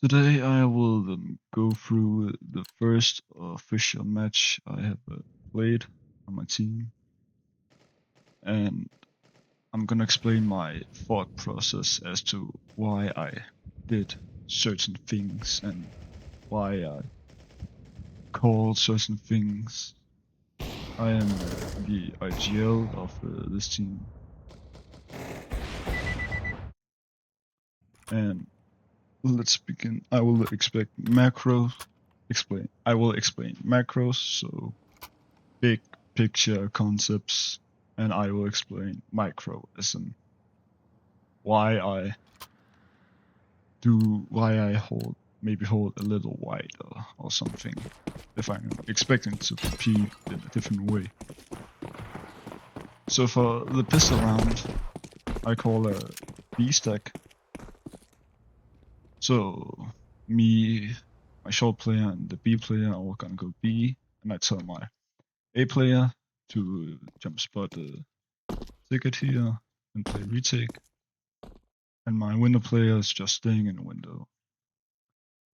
Today I will go through the first official match I have played on my team, and I'm gonna explain my thought process as to why I did certain things and why I called certain things. I am the IGL of this team, and let's begin. I will explain macros, so big picture concepts, and I will explain micro as in why I hold a little wider or something if I'm expecting to compete in a different way. So for the pistol round, I call a B stack. So me, my short player, and the B player are all gonna go B, and I tell my A player to jump spot the ticket here and play retake, and my window player is just staying in the window.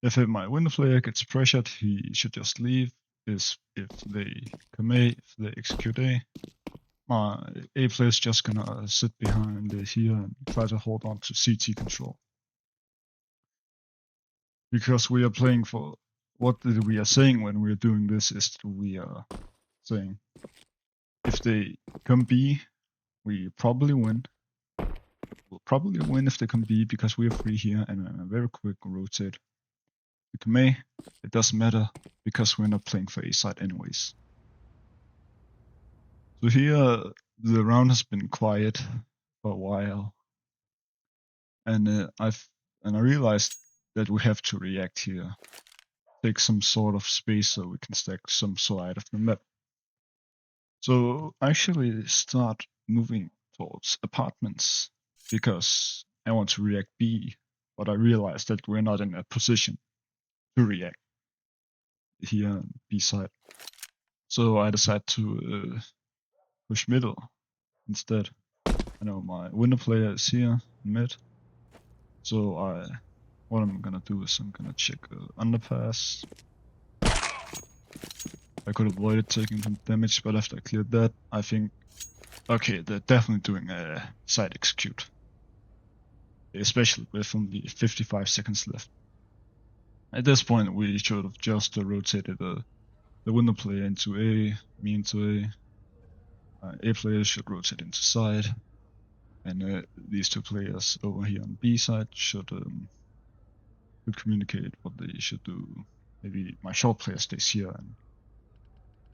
If my window player gets pressured, he should just leave. If they come A, if they execute A, my A player is just gonna sit behind here and try to hold on to CT control. Because we are playing for what we are saying when we are doing this is we are saying if they come B, we probably win. We'll probably win if they come B because we are free here and a very quick rotate. If they come A, it doesn't matter because we're not playing for A side anyways. So here the round has been quiet for a while, and I realized that we have to react here, take some sort of space so we can stack some side of the map. So I actually start moving towards apartments because I want to react B, but I realized that we're not in a position to react here on B side. So I decide to push middle instead. I know my window player is here mid, so what I'm gonna do is I'm gonna check underpass. I could avoid it taking some damage, but after I cleared that, I think, okay, they're definitely doing a side execute, especially with only 55 seconds left. At this point, we should have just rotated the window player into A, me into A. A player should rotate into side, and these two players over here on B side should communicate what they should do. Maybe my short player stays here and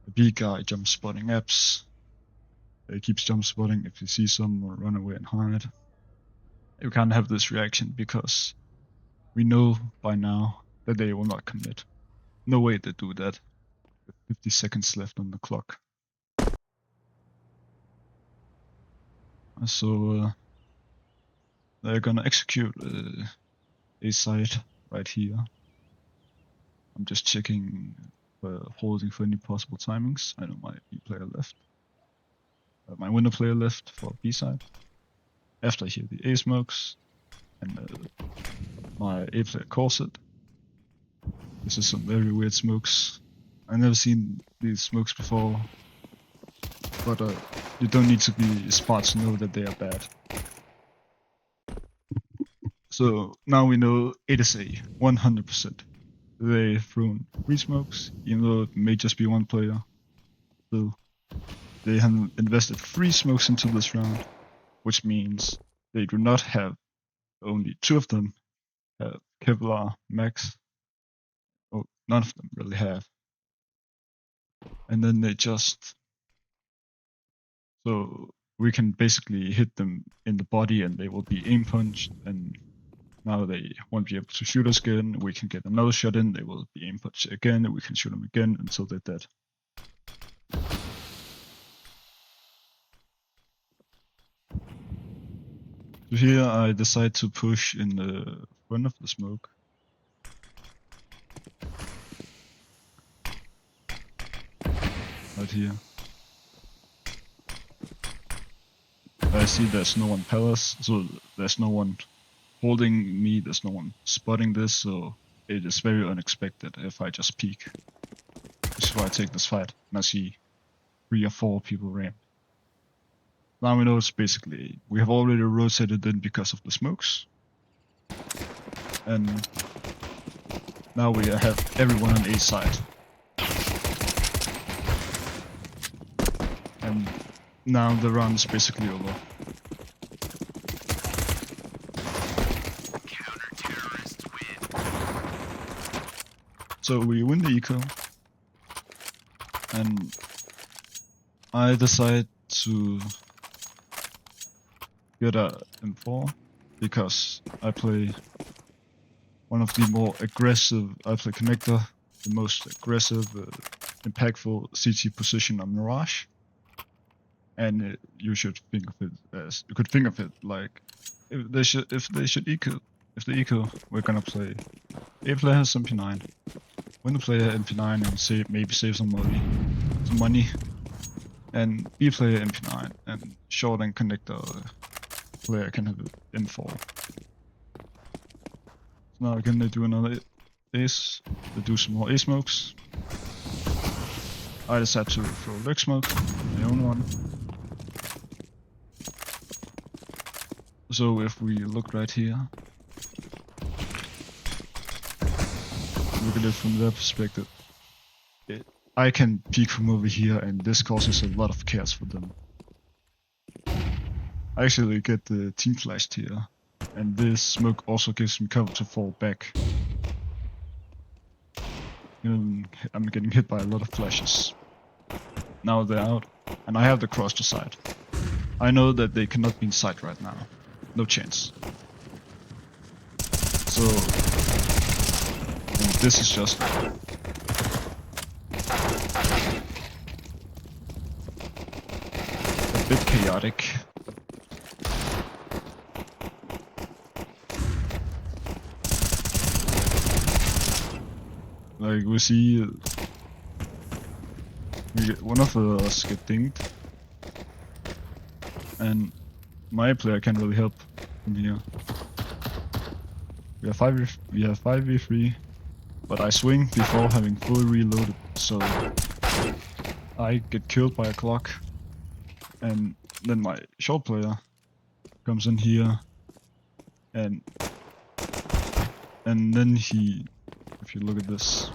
the B guy jump spotting apps. He keeps jump spotting if he sees some or run away and hide. You can't have this reaction because we know by now that they will not commit. No way they do that with 50 seconds left on the clock. So they're gonna execute a side right here. I'm just checking for holding for any possible timings. I know my B player left. My window player left for B side. After I hear the A smokes, and my A player calls it. This is some very weird smokes. I've never seen these smokes before, but you don't need to be smart to know that they are bad. So now we know it is a 100%. They've thrown 3 smokes, even though it may just be one player. So they have invested 3 smokes into this round, which means they do not have, only 2 of them have Kevlar Max. Oh, none of them really have. And then they just, so we can basically hit them in the body and they will be aim punched, and now they won't be able to shoot us again. We can get another shot in, they will be aim punched again, and we can shoot them again until they're dead. So here I decide to push in the front of the smoke. Right here. I see there's no one palace, so there's no one holding me, there's no one spotting this, so it is very unexpected if I just peek. This is why I take this fight, and I see 3 or 4 people ramp. Now we know it's basically, we have already rotated in because of the smokes. And now we have everyone on A side. And now the round is basically over. So we win the eco, and I decide to get a M4 because I play one of the more aggressive, I play connector, the most aggressive, impactful CT position on Mirage. And you should think of it as, you could think of it like, if they eco, we're gonna play, A player has MP9, win the player MP9 and maybe save some money, and B player MP9 and short and connector player can have M4. So now again they do another ace, they do some more A smokes. I decide to throw leg smoke, my own one. So if we look right here, look at it from their perspective, I can peek from over here and this causes a lot of chaos for them. I actually get the team flashed here, and this smoke also gives me cover to fall back. I'm getting hit by a lot of flashes. Now they're out, and I have the cross to side. I know that they cannot be inside right now. No chance. So, and this is just a bit chaotic. Like we see, one of us get dinged, and my player can't really help from here. We have 5v3, but I swing before having fully reloaded, so I get killed by a clock, and then my short player comes in here, and then he, if you look at this,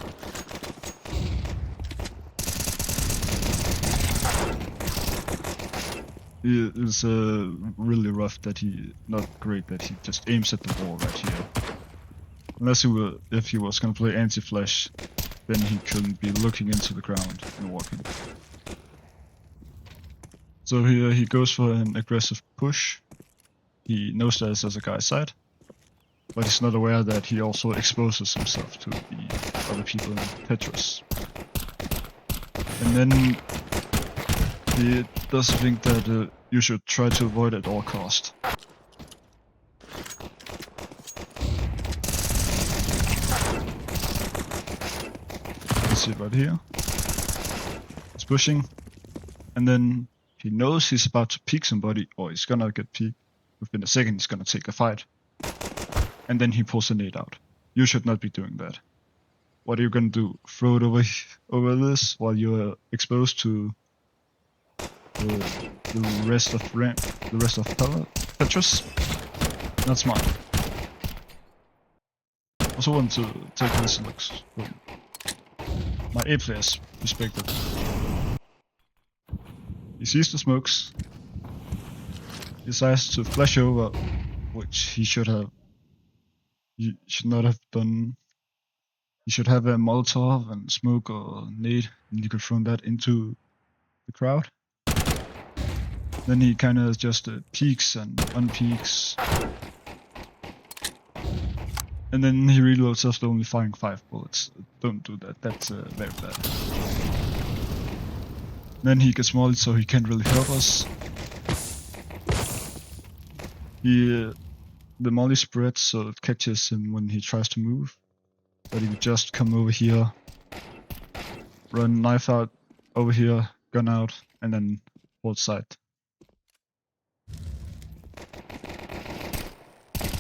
it's really rough that not great that he just aims at the wall right here. Unless if he was gonna play anti-flash, then he couldn't be looking into the ground and walking. So here he goes for an aggressive push. He knows that there's a guy side, but he's not aware that he also exposes himself to the other people in Tetris. And then he does think that you should try to avoid at all cost. You see it right here. He's pushing, and then he knows he's about to peek somebody, or he's gonna get peeked. Within a second, he's gonna take a fight. And then he pulls a nade out. You should not be doing that. What are you gonna do? Throw it over this while you're exposed to the rest of Tetris? Not smart. Also want to take this looks from my A player's perspective. He sees the smokes. He decides to flash over, which he should not have done. He should have a Molotov and smoke or nade, and you could throw that into the crowd. Then he kind of just peeks and unpeeks. And then he reloads after only firing 5 bullets. Don't do that, that's very bad. Then he gets mollied, so he can't really help us. The molly spreads, so it catches him when he tries to move. But he would just come over here, run knife out over here, gun out, and then hold side.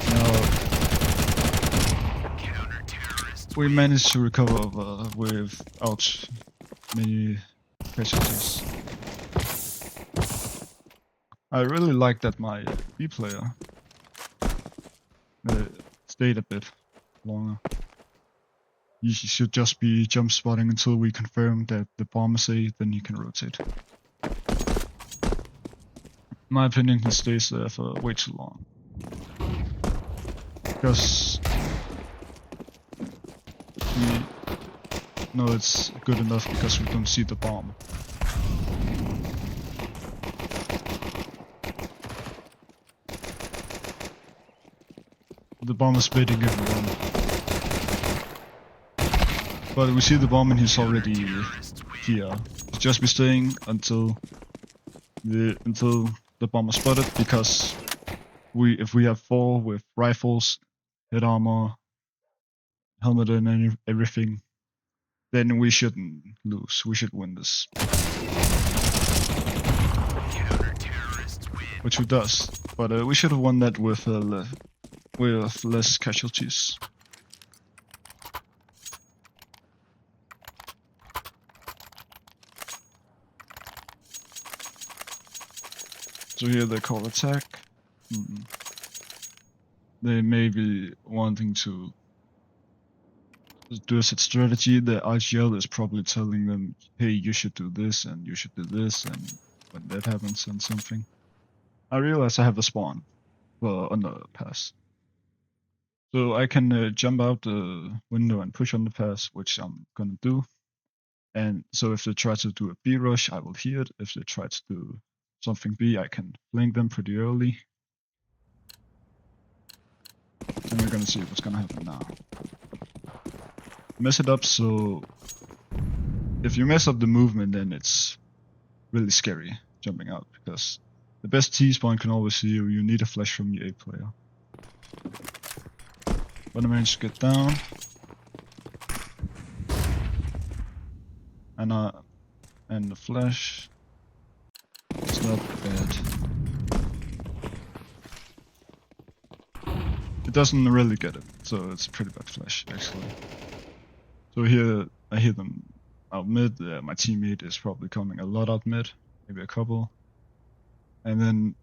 Now, we managed to recover without many casualties. I really like that my B player stayed a bit longer. He should just be jump spotting until we confirm that the bomb is safe, then he can rotate. In my opinion, he stays there for way too long. Because we know it's good enough because we don't see the bomb. The bomb is baiting everyone. But we see the bomb and he's already here. He'll just be staying until the bomb is spotted, because if we have 4 with rifles, head armor, helmet and everything, then we shouldn't lose. We should win this. Which we does. But we should have won that with less casualties. So here they call attack. They may be wanting to do a set strategy. The IGL is probably telling them, hey, you should do this and you should do this, and when that happens then something. I realize I have a spawn on the pass. So I can jump out the window and push on the pass, which I'm gonna do. And so if they try to do a B rush, I will hear it. If they try to do something B, I can flank them pretty early. And we're gonna see what's gonna happen now. Mess it up, so if you mess up the movement, then it's really scary jumping out, because the best T-spawn can always see you. You need a flash from your A player. But I managed to get down. And the flash, it's not bad. It doesn't really get it, so it's a pretty bad flash actually. So here I hear them out mid. My teammate is probably coming a lot out mid, maybe a couple. And then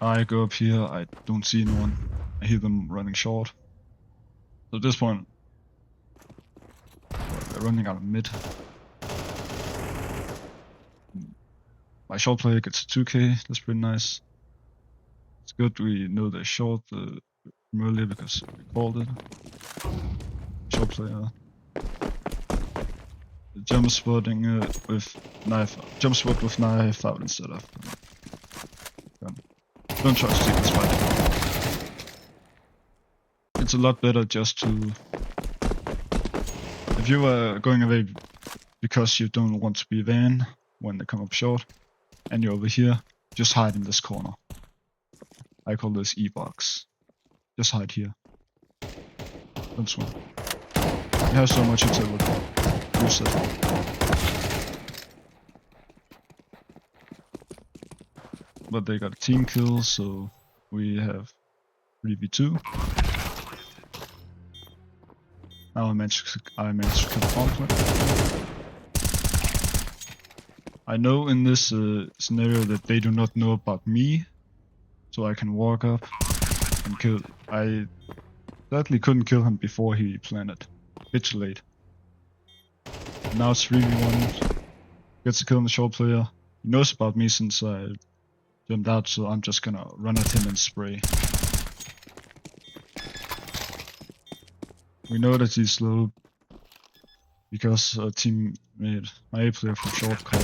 I go up here, I don't see anyone. I hear them running short. So at this point, they're running out of mid. My short player gets a 2k, that's pretty nice. It's good we know they're short from earlier because we called it. Short player. Jump spotting with knife. Jump spot with knife out instead of gun. Don't try to take this fight. It's a lot better just to. If you are going away because you don't want to be van when they come up short, and you're over here, just hide in this corner. I call this E-box. Just hide here. Don't swim. You have so much utility. Use it. But they got a team kill, so we have 3v2. Now I managed to kill the bomb player. I know in this scenario that they do not know about me, so I can walk up and kill. I sadly couldn't kill him before he planted. Bit too late. Now it's 3v1. Gets a kill on the short player. He knows about me since I jumped out, so I'm just gonna run at him and spray. We know that he's slow because a teammate, my A player from short, called.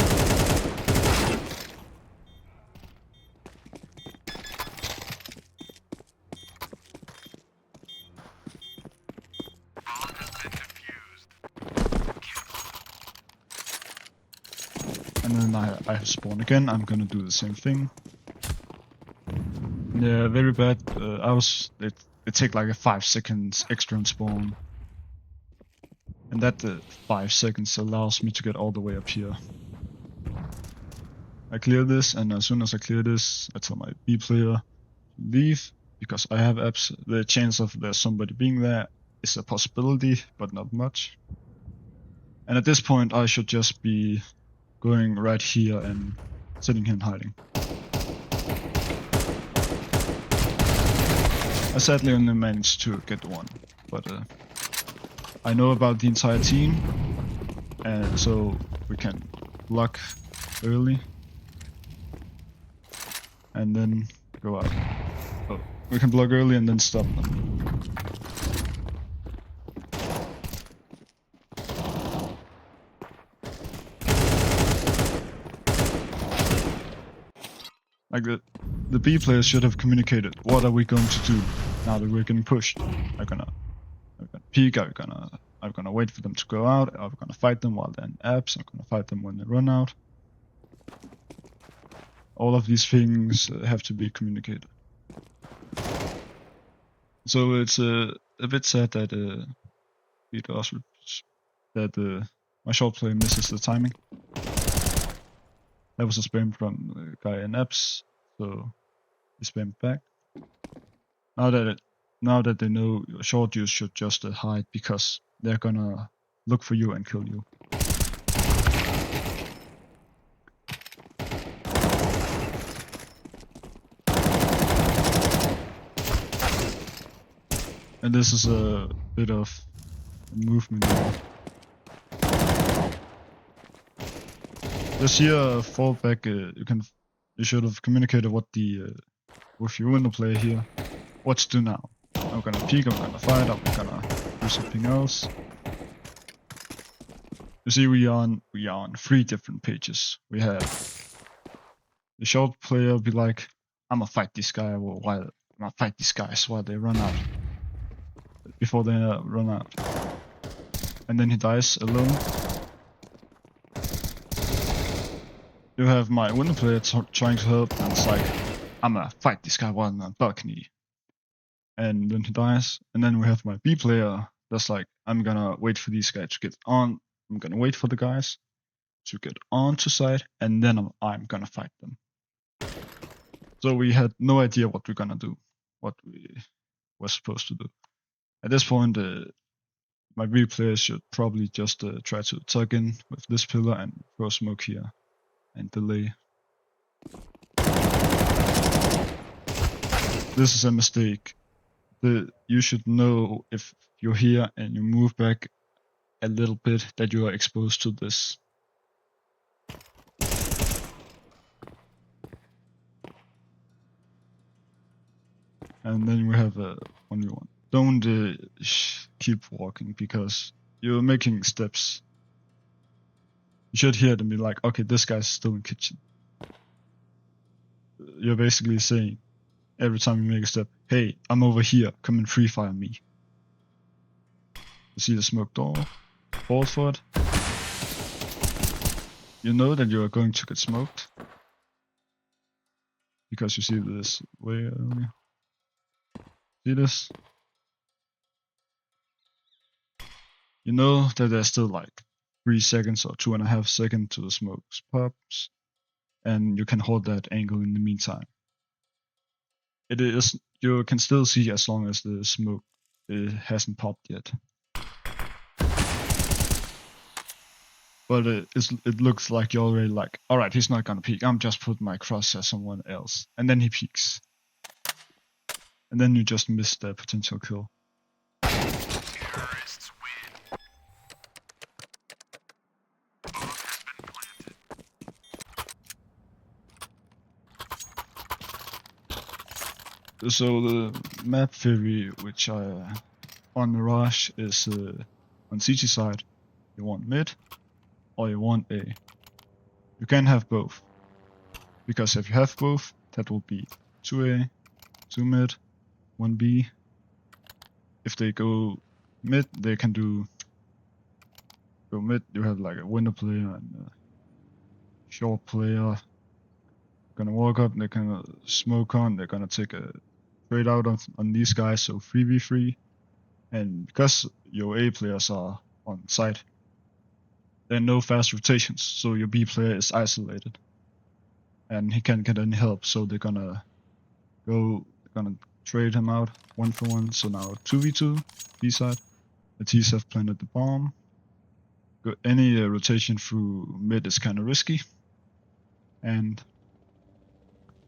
And then I have spawned again. I'm gonna do the same thing. Yeah, very bad. It take like a 5 seconds extra on spawn. And that 5 seconds allows me to get all the way up here. I clear this, and as soon as I clear this, I tell my B player to leave, because I have the chance of there's somebody being there is a possibility, but not much. And at this point, I should just be going right here and sitting here and hiding. I sadly only managed to get one, but I know about the entire team, and so we can block early and then go out. Oh, we can block early and then stop them. Like the B players should have communicated, what are we going to do now that we're getting pushed? Are we gonna peek? Are we gonna wait for them to go out? Are we gonna fight them while they're in apps? Are we gonna fight them when they run out? All of these things have to be communicated. So it's a bit sad that my short play misses the timing. That was a spam from the guy in apps, so he spammed back. Now that they know your short, you should just hide, because they're gonna look for you and kill you. And this is a bit of movement. Just here, fall back. You should have communicated what with your window player here, what to do now. I'm gonna peek. I'm gonna fight. I'm gonna do something else. You see, we are on 3 different pages. We have the short player be like, I'm gonna fight this guy while I'm gonna fight these guys while they run out. Before they run out, and then he dies alone. You have my window player trying to help, and it's like, I'm gonna fight this guy while on the balcony, and then he dies. And then we have my B player that's like, I'm gonna wait for these guys to get on. I'm gonna wait for the guys to get onto site, and then I'm gonna fight them. So we had no idea what we're gonna do, what we were supposed to do. At this point, my B player should probably just try to tug in with this pillar and throw smoke here and delay. This is a mistake. You should know, if you're here and you move back a little bit, that you are exposed to this. And then we have only one. Don't keep walking, because you're making steps. You should hear them be like, okay, this guy's still in kitchen. You're basically saying, every time you make a step, hey, I'm over here, come and free fire me. You see the smoke door, fall for it. You know that you are going to get smoked, because you see this way earlier. See this? You know that there's still like 3 seconds or 2.5 seconds to the smoke pops, and you can hold that angle in the meantime. You can still see as long as the smoke hasn't popped yet. But it looks like you're already like, alright, he's not gonna peek, I'm just putting my crosshair someone else. And then he peeks. And then you just missed the potential kill. Terrorists win. So the map theory which I on Mirage is on CT side, you want mid or you want A. You can have both, because if you have both, that will be 2A, 2 mid, 1 B. If they go mid, they can go mid. You have like a window player and a short player. Gonna walk up, they're gonna smoke on, they're gonna take a trade out on these guys, so 3v3. And because your A players are on site, there are no fast rotations, so your B player is isolated. And he can't get any help, so they're gonna trade him out 1 for 1, so now 2v2 B side. The T's have planted the bomb. Any rotation through mid is kind of risky, and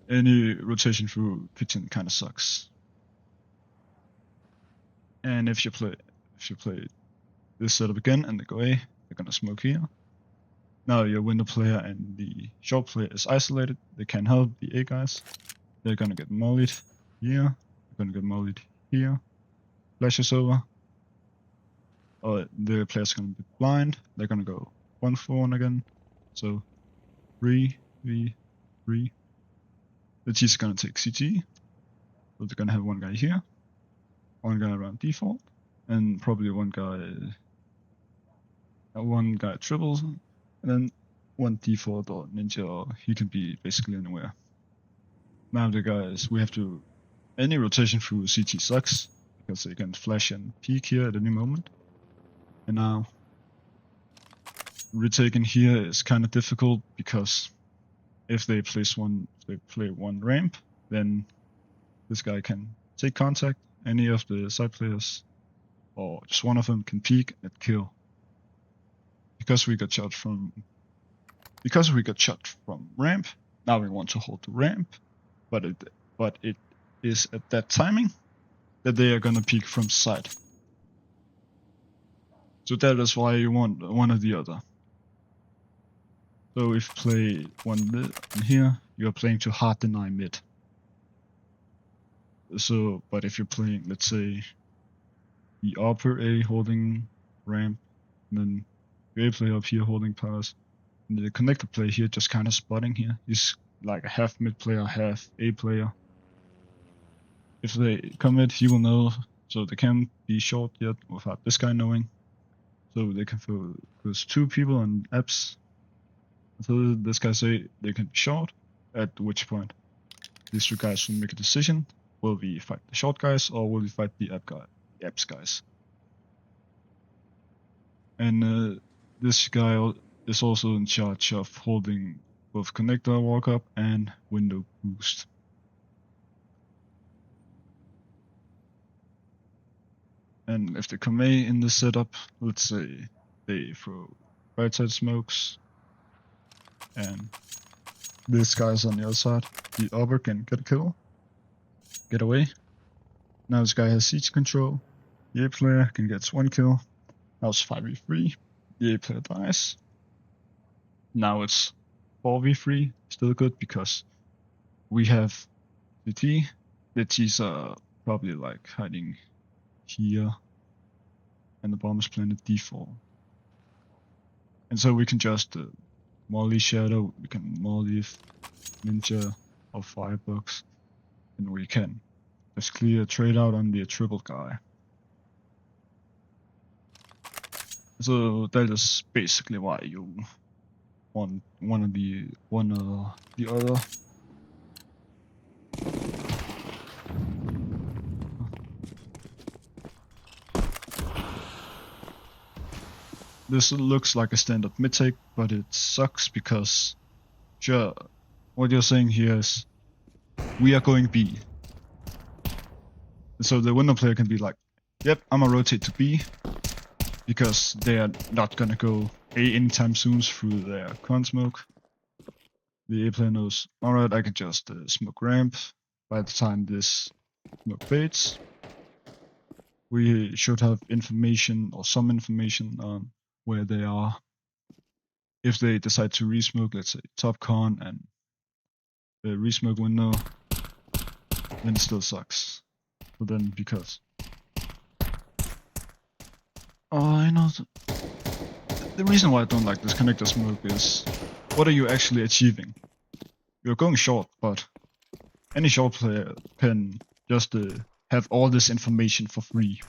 any rotation through kitchen kind of sucks. And if you play this setup again and they go A, they're gonna smoke here. Now your window player and the short player is isolated. They can't help the A guys. They're gonna get mollied here. They're gonna get mollied here. Flashes over. Or the player's gonna be blind. They're gonna go 1-4 again. So 3-3-3. The T's gonna take CT. So they're gonna have one guy here, one guy around default, and probably one guy triples, and then one default or ninja, or he can be basically anywhere. Now the guys, we have to, any rotation through CT sucks, because they can flash and peek here at any moment. And now, retaking here is kind of difficult, because if they play one ramp, then this guy can take contact, any of the side players, or just one of them can peek and kill. Because we got shot from ramp, now we want to hold the ramp, but it is at that timing that they are gonna peek from side. So that is why you want one or the other. So if you play one mid in here, you are playing to hard deny mid. So, but if you're playing, let's say, the upper A holding ramp, and then the A player up here holding pass, and the connector player here just kind of spotting here. He's like a half mid player, half A player. If they commit, he will know, so they can't be short yet without this guy knowing. So they can focus two people on apps until this guy say they can be short, at which point these two guys will make a decision. Will we fight the short guys, or will we fight the apps guys? And this guy is also in charge of holding both connector walk-up and window boost. And if they come A in this setup, let's say they throw right side smokes, and this guy's on the other side, the upper can get a kill, get away. Now this guy has siege control, the A player can get one kill. Now it's 5v3, the A player dies. Now it's 4v3, still good because we have CT. The T's are probably like hiding here, and the bomb is planted default. And so we can just molly shadow, we can molly ninja or firebox, and we can just clear trade out on the triple guy. So that is basically why you want one or the other. This looks like a standard mid take, but it sucks because, sure, what you're saying here is, we are going B. So the window player can be like, yep, I'm gonna rotate to B, because they are not gonna go A anytime soon through their con smoke. The A player knows, alright, I can just smoke ramp. By the time this smoke fades, we should have information, or some information, on where they are. If they decide to resmoke, let's say top con and the resmoke window, then it still sucks. But then because I know the reason why I don't like this connector smoke is, what are you actually achieving? You're going short, but any short player can just have all this information for free.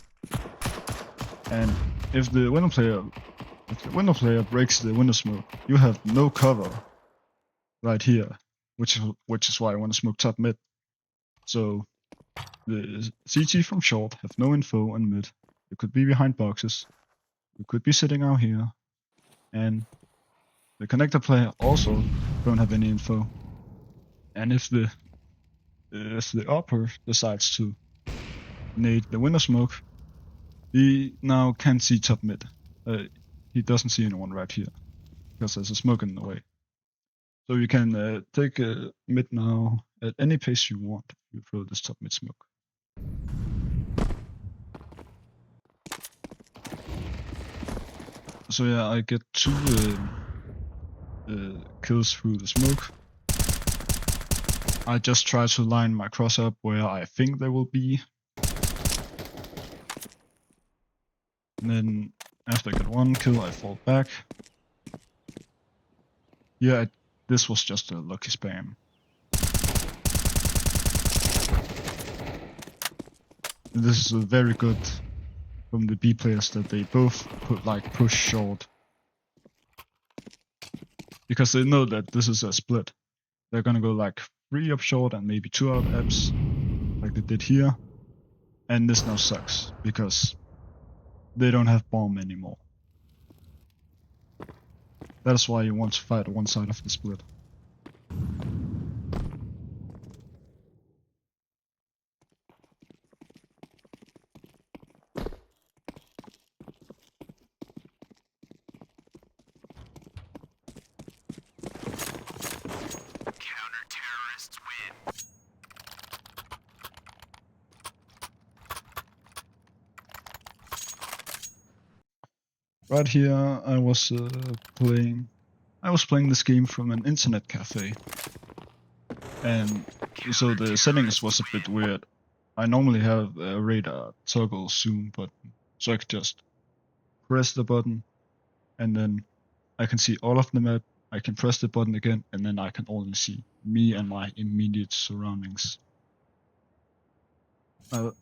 And if the window player breaks the window smoke, you have no cover right here, which is why I want to smoke top mid. So the CT from short have no info on mid. You could be behind boxes. You could be sitting out here, and the connector player also don't have any info. And if the upper decides to nade the window smoke, He now can't see top mid. He doesn't see anyone right here because there's a smoke in the way. So you can take mid now at any pace you want. You throw this top mid smoke. So yeah, I get 2 kills through the smoke. I just try to line my cross up where I think they will be. And then after I get 1 kill, I fall back. Yeah, this was just a lucky spam. This is very good from the B players that they both put like push short. Because they know that this is a split. They're gonna go like 3 up short and maybe 2 out apps, like they did here. And this now sucks, because they don't have bomb anymore. That's why you want to fight one side of the split. Counter-terrorists win. Right here, I was playing this game from an internet cafe, and so the settings was a bit weird. I normally have a radar toggle zoom button, so I could just press the button, and then I can see all of the map. I can press the button again, and then I can only see me and my immediate surroundings. I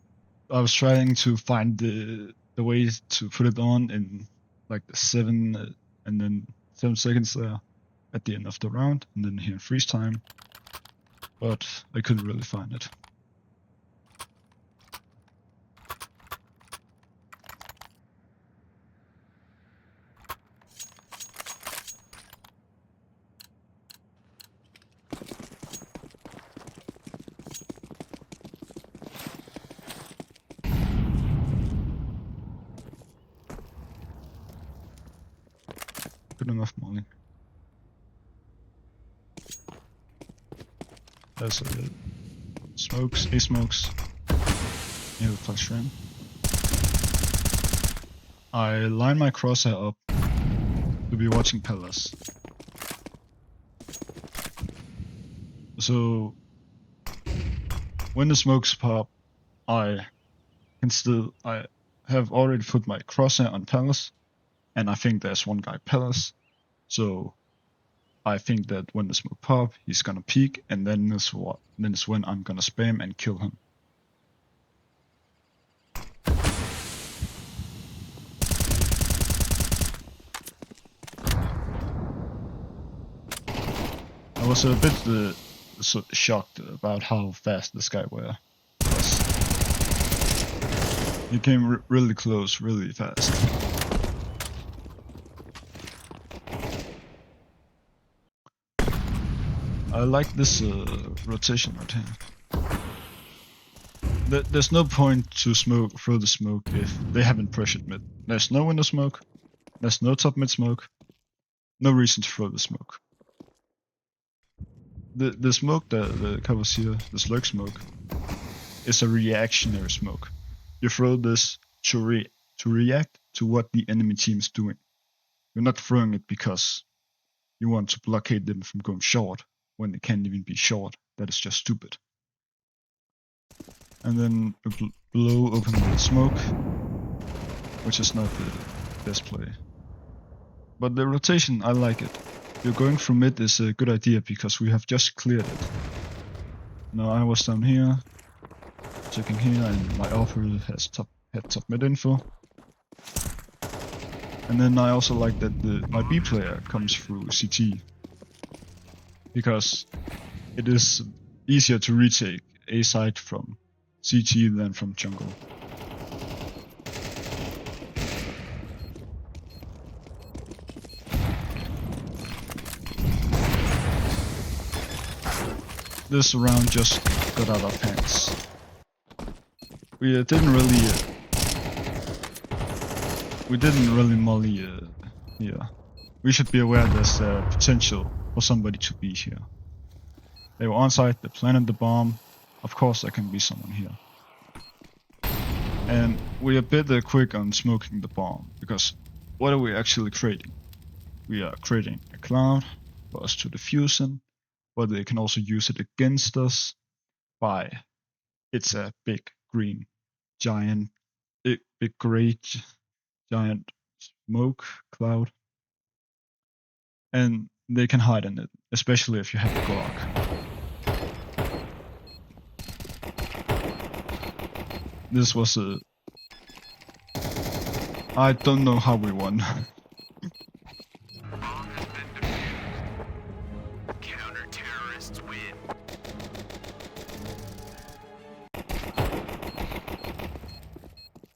was trying to find the way to put it on in like the 7 and then 7 seconds there at the end of the round, and then here in freeze time, but I couldn't really find it. Good enough, Molly. There's smokes, A smokes. Near the flash ram. I line my crosshair up to be watching Palace. So when the smokes pop, I have already put my crosshair on Palace, and I think there's one guy Palace. So I think that when the smoke pop, he's gonna peek, and then is when I'm gonna spam and kill him. I was a bit shocked about how fast this guy was. He came really close, really fast. I like this rotation right here. There's no point to throw the smoke if they haven't pressured mid. There's no window smoke. There's no top mid smoke. No reason to throw the smoke. The smoke that covers here, the slug smoke, is a reactionary smoke. You throw this to react to what the enemy team is doing. You're not throwing it because you want to blockade them from going short when they can't even be short. That is just stupid. And then blow open the smoke, which is not the best play. But the rotation, I like it. You're going through mid is a good idea because we have just cleared it. Now I was down here, checking here, and my offer had top mid info. And then I also like that my B player comes through CT, because it is easier to retake A side from CT than from jungle. This round just got out of hands. We didn't really we didn't really molly here. We should be aware there's potential for somebody to be here. They were on site, they planted the bomb. Of course there can be someone here. And we're a bit quick on smoking the bomb, because what are we actually creating? We are creating a cloud for us to defuse in, but they can also use it against us by, it's a big green giant, big gray giant smoke cloud. And they can hide in it, especially if you have a Glock. This was a... I don't know how we won. Bomb has been defused. Counter-terrorists win.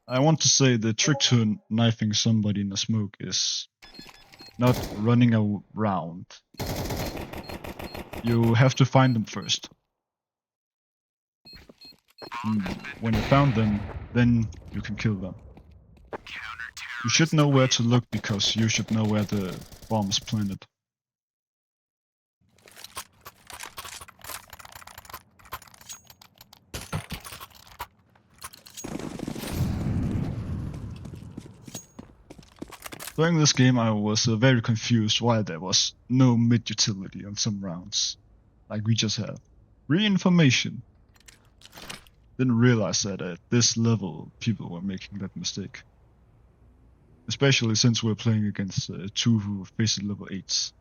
I want to say the trick to knifing somebody in the smoke is not running around. You have to find them first. And when you found them, then you can kill them. You should know where to look, because you should know where the bomb is planted. During this game I was very confused why there was no mid utility on some rounds. Like we just have re-information. Didn't realize that at this level people were making that mistake. Especially since we're playing against two who faced level 8s.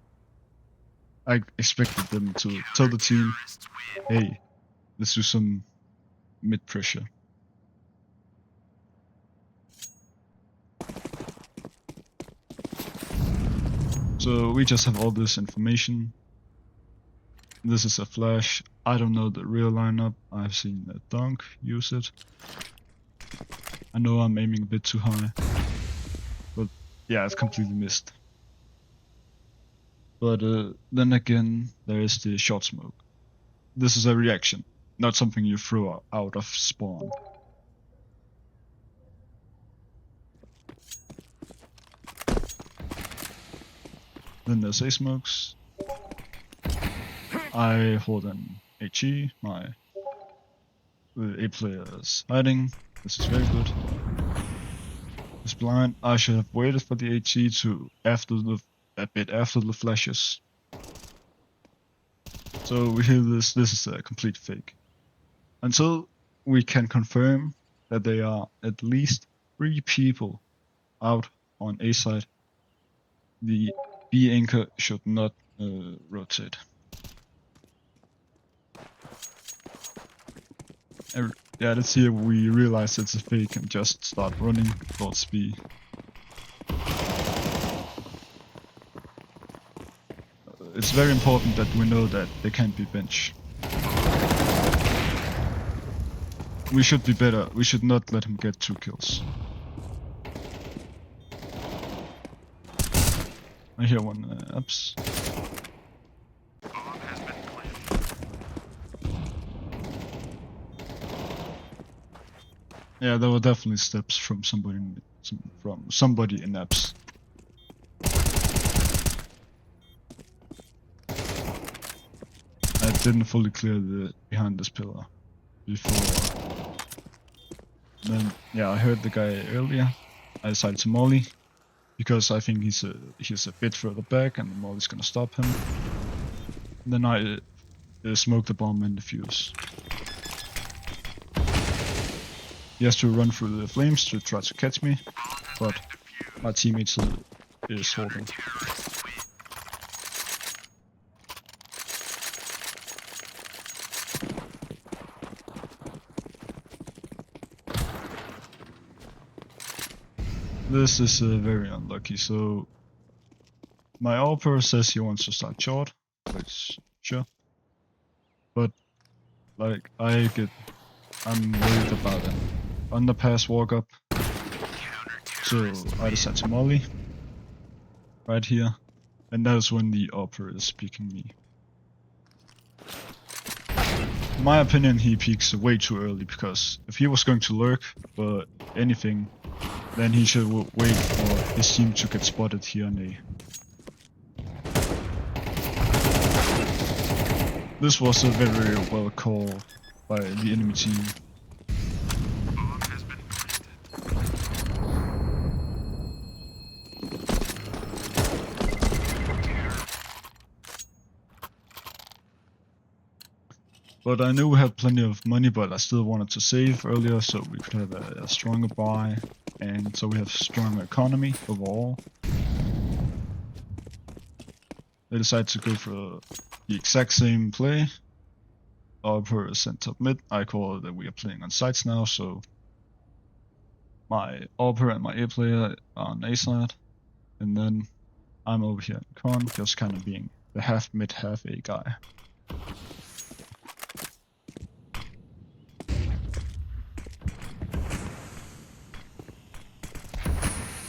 I expected them to tell the team, hey, let's do some mid pressure. So we just have all this information. This is a flash. I don't know the real lineup. I've seen a dunk use it. I know I'm aiming a bit too high. But yeah, it's completely missed. But then again, there is the short smoke. This is a reaction, not something you throw out of spawn. Then there's A smokes. I hold an HE, my A player is hiding. This is very good. It's blind. I should have waited for the HE to a bit after the flashes. So we hear this is a complete fake. Until we can confirm that there are at least 3 people out on A side, the B anchor should not rotate. Yeah, let's see if we realize it's a fake and just start running towards B. It's very important that we know that they can't be bench. We should be better. We should not let him get 2 kills. I hear one ups. Bomb has been planted. Yeah, there were definitely steps from somebody in apps. I didn't fully clear the behind this pillar before. Then yeah, I heard the guy earlier. I decided to molly because I think he's a bit further back and the molly's gonna stop him. Then I smoked the bomb and the fuse. He has to run through the flames to try to catch me, but my teammate is holding. This is very unlucky, so my AWPer says he wants to start short, which, sure. But, like, I'm worried about an underpass walk up, so I decide to molly, right here, and that is when the AWPer is peeking me. In my opinion, he peeks way too early, because if he was going to lurk for anything, then he should wait for his team to get spotted here on A. This was a very well call by the enemy team. Bomb has been planted. But I knew we had plenty of money, but I still wanted to save earlier so we could have a stronger buy, and so we have stronger economy overall. They decided to go for the exact same play. Upper is sent top mid. I call it that we are playing on sites now, so my upper and my A player are on A side, and then I'm over here in con, just kind of being the half mid, half A guy.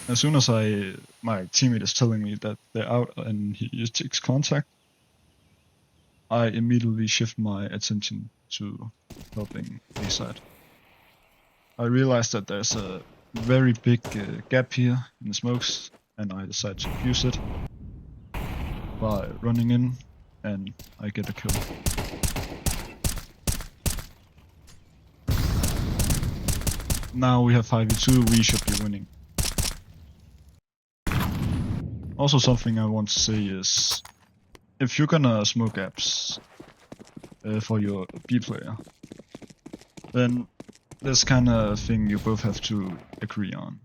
As soon as my teammate is telling me that they're out and he just takes contact, I immediately shift my attention to helping A side. I realized that there's a very big gap here in the smokes, and I decide to fuse it by running in, and I get a kill. Now we have 5v2, we should be winning. Also, something I want to say is, if you're gonna smoke apps for your B player, then this kind of thing you both have to agree on.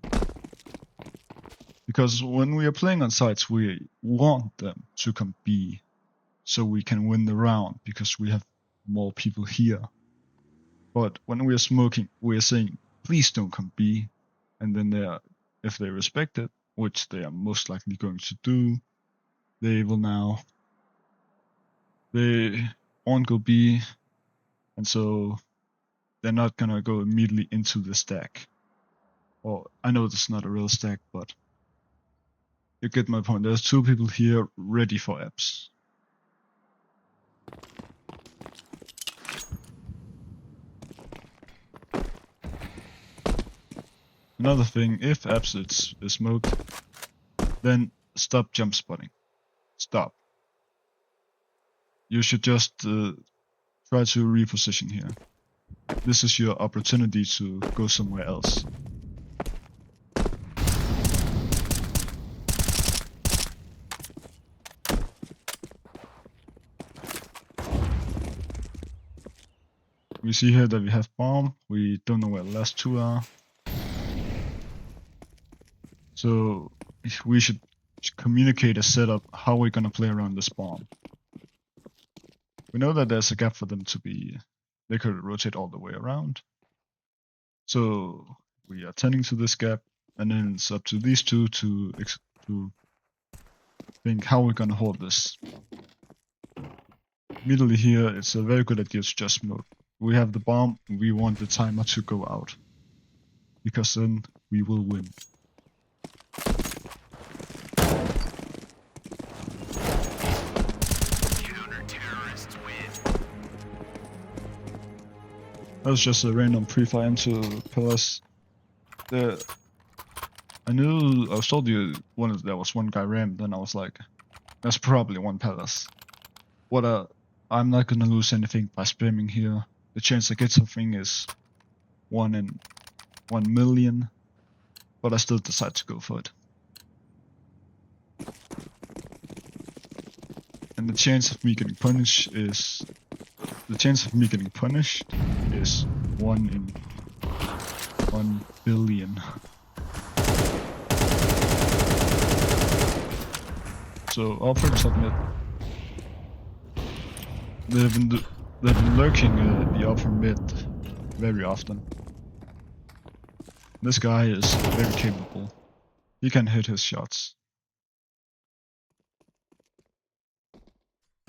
Because when we are playing on sites, we want them to come B, so we can win the round, because we have more people here. But when we are smoking, we are saying, please don't come B, and then if they respect it, which they are most likely going to do, they won't go B, and so they're not gonna go immediately into the stack. Well, I know this is not a real stack, but you get my point. There's two people here ready for apps. Another thing, if apps is smoked, then stop jump spotting. Stop. You should just try to reposition here. This is your opportunity to go somewhere else. We see here that we have bomb. We don't know where the last two are. So we should communicate a setup how we're gonna play around this bomb. We know that there's a gap for them to be. They could rotate all the way around. So we are tending to this gap, and then it's up to these two to think how we're gonna hold this. Immediately here, it's a very good idea to just smoke. We have the bomb, we want the timer to go out, because then we will win. Counter-terrorists win. That was just a random pre-fire into pillars. I knew I was told you there was one guy rammed, then I was like, that's probably one palace. I'm not gonna lose anything by spamming here. The chance I get something is 1 in 1 million, but I still decide to go for it. And the chance of me getting punished is 1 in 1 billion. So our first submit. They've been lurking the upper mid very often. This guy is very capable. He can hit his shots.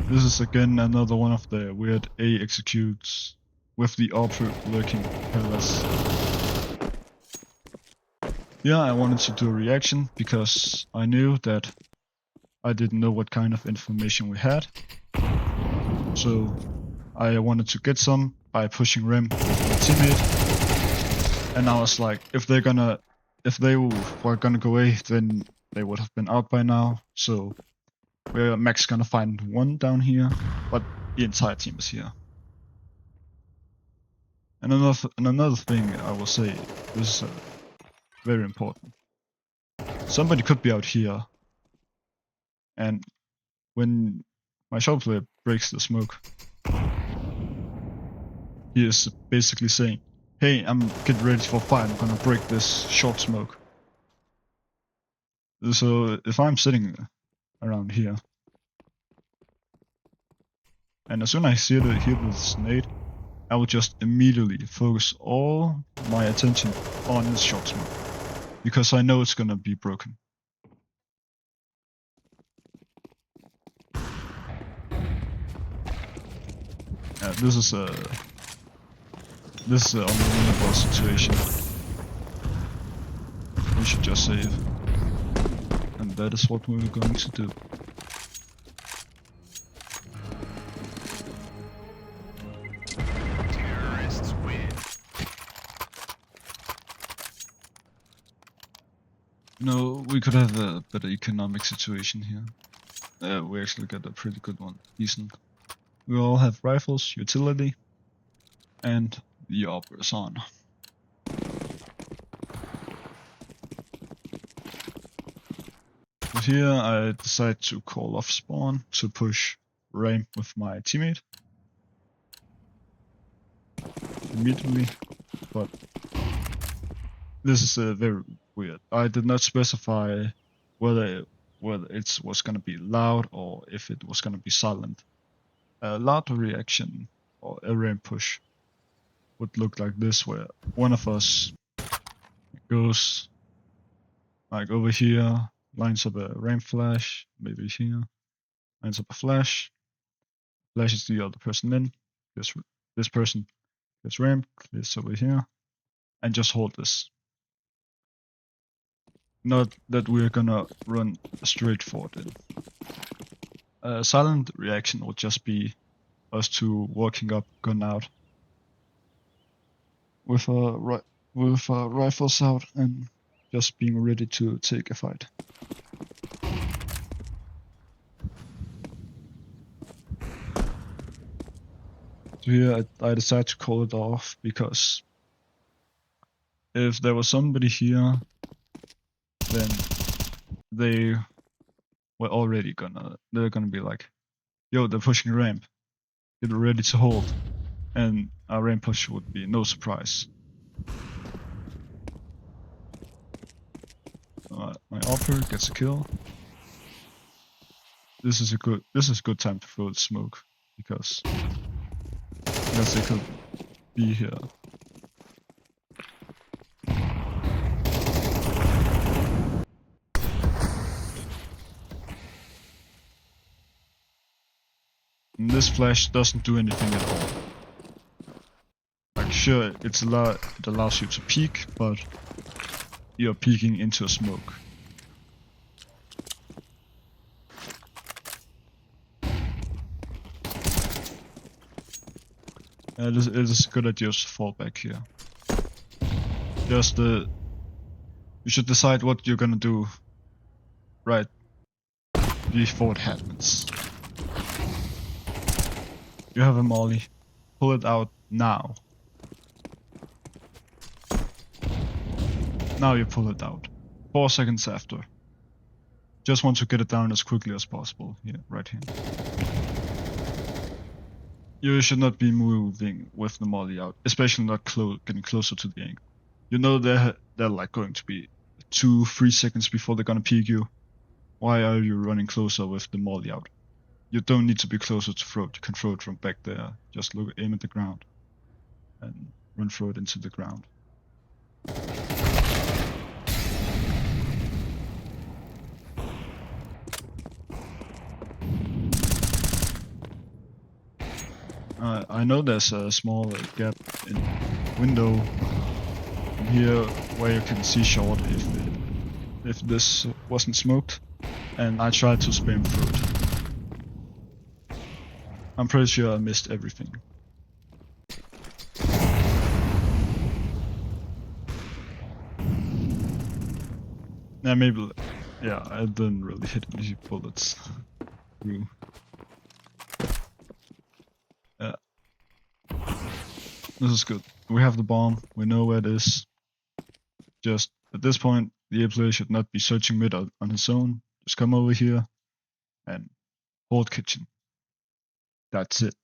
This is again another one of the weird A executes with the upper lurking palace. Yeah, I wanted to do a reaction because I knew that I didn't know what kind of information we had. So I wanted to get some by pushing rim with my teammate. And I was like, if they're gonna if they were gonna go away, then they would have been out by now. So we're max gonna find one down here, but the entire team is here. And another thing I will say, this is very important. Somebody could be out here, and when my short player breaks the smoke, he is basically saying, "Hey, I'm getting ready for a fight. I'm gonna break this short smoke." So if I'm sitting around here, and as soon as I hear this nade, I will just immediately focus all my attention on this short smoke, because I know it's gonna be broken. This is a unwinnable situation. We should just save, and that is what we're going to do. Terrorists win. No, we could have a better economic situation here. We actually got a pretty good one, decent. We all have rifles, utility, and the AWP is on. But here I decide to call off spawn to push ramp with my teammate immediately, but this is very weird. I did not specify whether it was gonna be loud or if it was gonna be silent. A loud reaction or a ramp push would look like this, where one of us goes like over here, lines up a ramp flash, maybe here, lines up a flash, flashes the other person in, this person gets ramp, clears over here, and just hold this. Not that we're gonna run straight for it. A silent reaction would just be us two walking up, gun out, with rifles out, and just being ready to take a fight. So here I decided to call it off, because if there was somebody here, then they were already they're gonna be like, yo, they're pushing ramp, get ready to hold, and a ramp push would be no surprise. My upper gets a kill. This is a good time to throw the smoke, because they could be here. And this flash doesn't do anything at all. Like, sure, it allows you to peek, but you're peeking into a smoke. It is a good idea to fall back here. Just you should decide what you're gonna do right before it happens. You have a molly, pull it out now. Now you pull it out. 4 seconds after. Just want to get it down as quickly as possible. Here, right here. You should not be moving with the molly out, especially not getting closer to the angle. You know they're like going to be 2-3 seconds before they're gonna peek you. Why are you running closer with the molly out? You don't need to be closer to throw it. You can throw it from back there. Just aim at the ground and run through it into the ground. I know there's a small gap in the window here where you can see short if this wasn't smoked, and I tried to spam through it. I'm pretty sure I missed everything. Yeah, maybe. Yeah, I didn't really hit any bullets through. Yeah, this is good. We have the bomb. We know where it is. Just at this point, the A player should not be searching mid on his own. Just come over here and hold kitchen. That's it.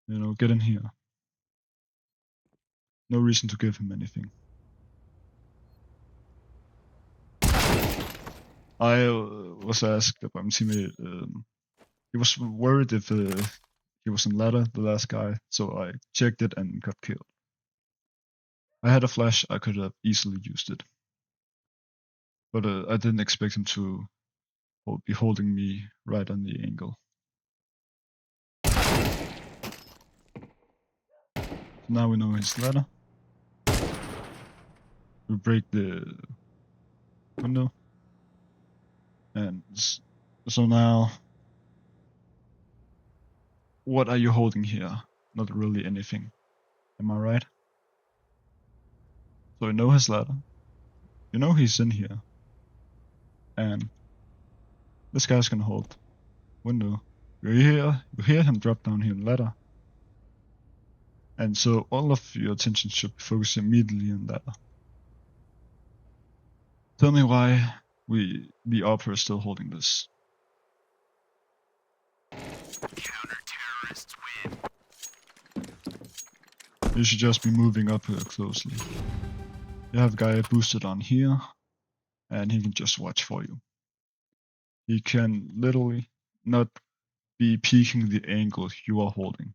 You know, get in here. No reason to give him anything. I was asked by my teammate. He was worried if he was in ladder, the last guy, so I checked it and got killed. I had a flash, I could have easily used it, but I didn't expect him to be holding me right on the angle. So now we know his ladder. We break the window, and so now, what are you holding here? Not really anything. Am I right? So you know his ladder. You know he's in here, and this guy's gonna hold window. You hear him drop down here in ladder. And so all of your attention should be focused immediately on that. Tell me why the opera is still holding this. Counter-terrorists win. You should just be moving up here closely. You have a guy boosted on here, and he can just watch for you. He can literally not be peeking the angle you are holding.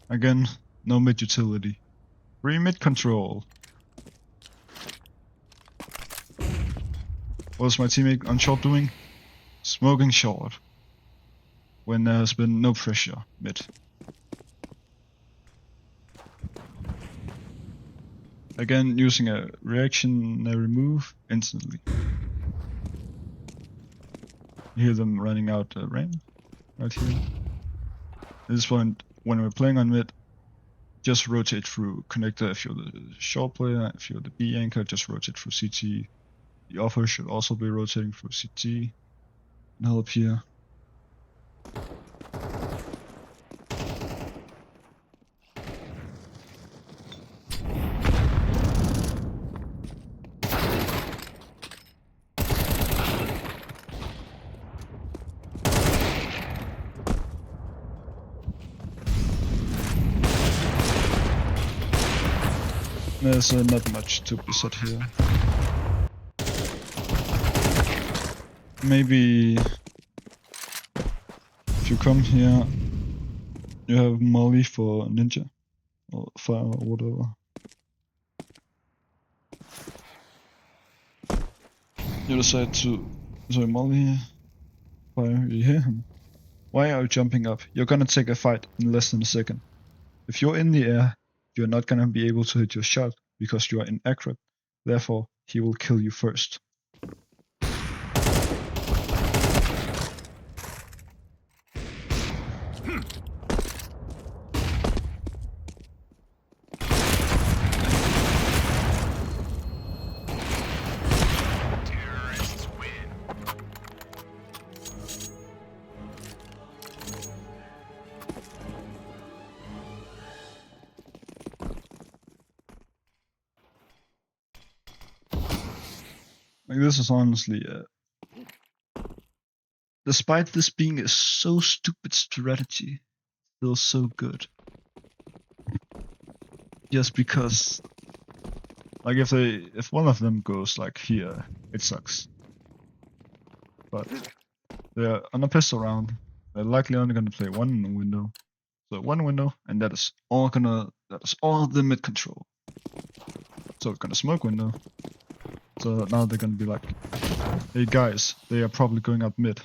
Again, no mid utility. Free mid control. What's my teammate on short doing? Smoking short. When there has been no pressure mid. Again, using a reactionary move instantly. You hear them running out the ramp right here. At this point, when we're playing on mid, just rotate through connector if you're the short player. If you're the B anchor, just rotate through CT. The offer should also be rotating through CT. And help here. There's not much to be said here. Maybe if you come here, you have Molly for ninja or fire or whatever. You decide to Molly fire. You hear him. Why are you jumping up? You're gonna take a fight in less than a second. If you're in the air, you're not gonna be able to hit your shot because you are inaccurate. Therefore, he will kill you first. Terrorists win. Like, this is honestly, despite this being a so stupid strategy, still so good. Just because, like, if one of them goes like here, it sucks. But they're on a pistol round. They're likely only gonna play one window. So one window, and that is all the mid control. So we're gonna smoke window. So now they're gonna be like, hey guys, they are probably going up mid.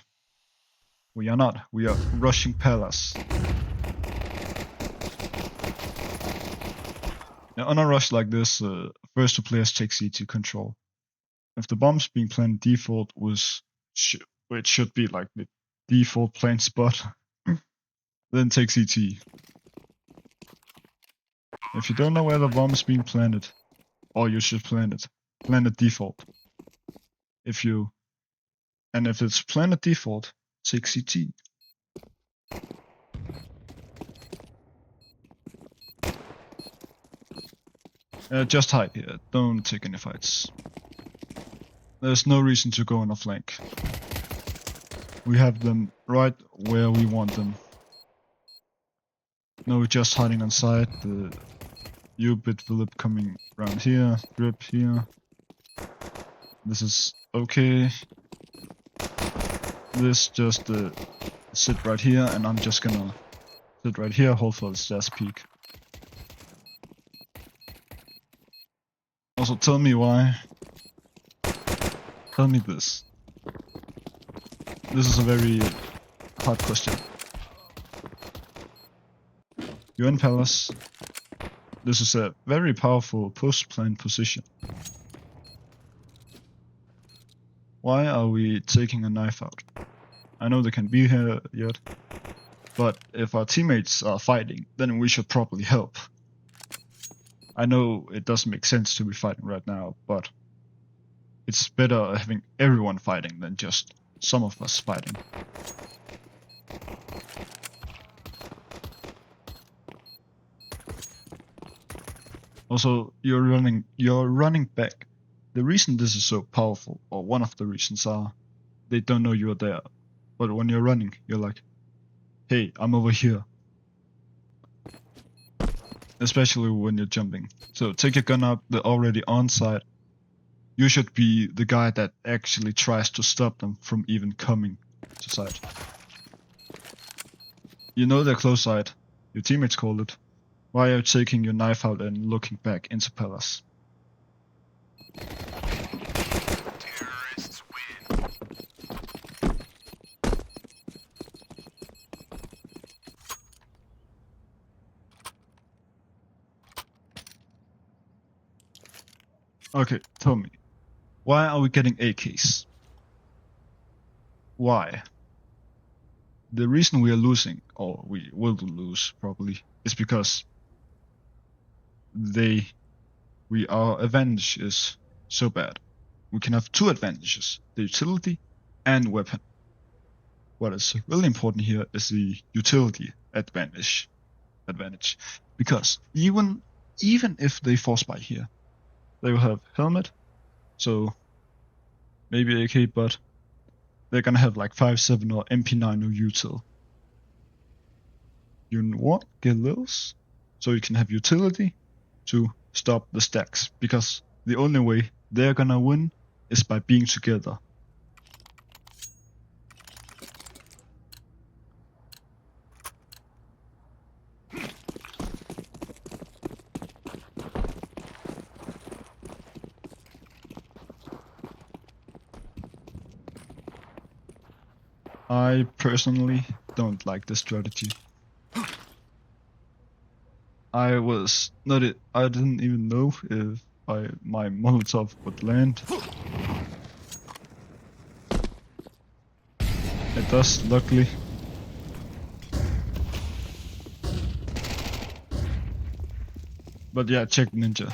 We are not. We are rushing palace. Now, on a rush like this, first two players take CT control. If the bomb's being planned, default was it should be like mid. default plant spot, then take CT. If you don't know where the bomb is being planted, or you should plant it default. If it's planted default, take CT. Just hide here, don't take any fights. There's no reason to go on a flank. We have them right where we want them. No, just hiding on side. The U-bit Philip coming around here, grip here. This is okay. This just sit right here, and I'm just gonna sit right here, hold for the stairs peak. Also, tell me why. Tell me this. This is a very hard question. You're in Palace. This is a very powerful post-plant position. Why are we taking a knife out? I know they can be here yet, but if our teammates are fighting, then we should probably help. I know it doesn't make sense to be fighting right now, but it's better having everyone fighting than just some of us fighting. Also, you're running back. The reason this is so powerful, or one of the reasons, are they don't know you're there. But when you're running, you're like, hey, I'm over here. Especially when you're jumping. So take your gun out, they're already on site. You should be the guy that actually tries to stop them from even coming to site. You know they're close side. Your teammates called it. Why are you taking your knife out and looking back into Palace? Terrorists win. Okay, tell me. Why are we getting AKs? Why? The reason we are losing, or we will lose probably, is because our advantage is so bad. We can have two advantages, the utility and weapon. What is really important here is the utility advantage. Because even if they force by here, they will have helmet, so maybe AK, but they're gonna have like 5.7 or MP9 or util. You want Galils, so you can have utility to stop the stacks, because the only way they're gonna win is by being together. I personally don't like this strategy. I didn't even know if my Molotov would land. It does, luckily. But yeah, check Ninja.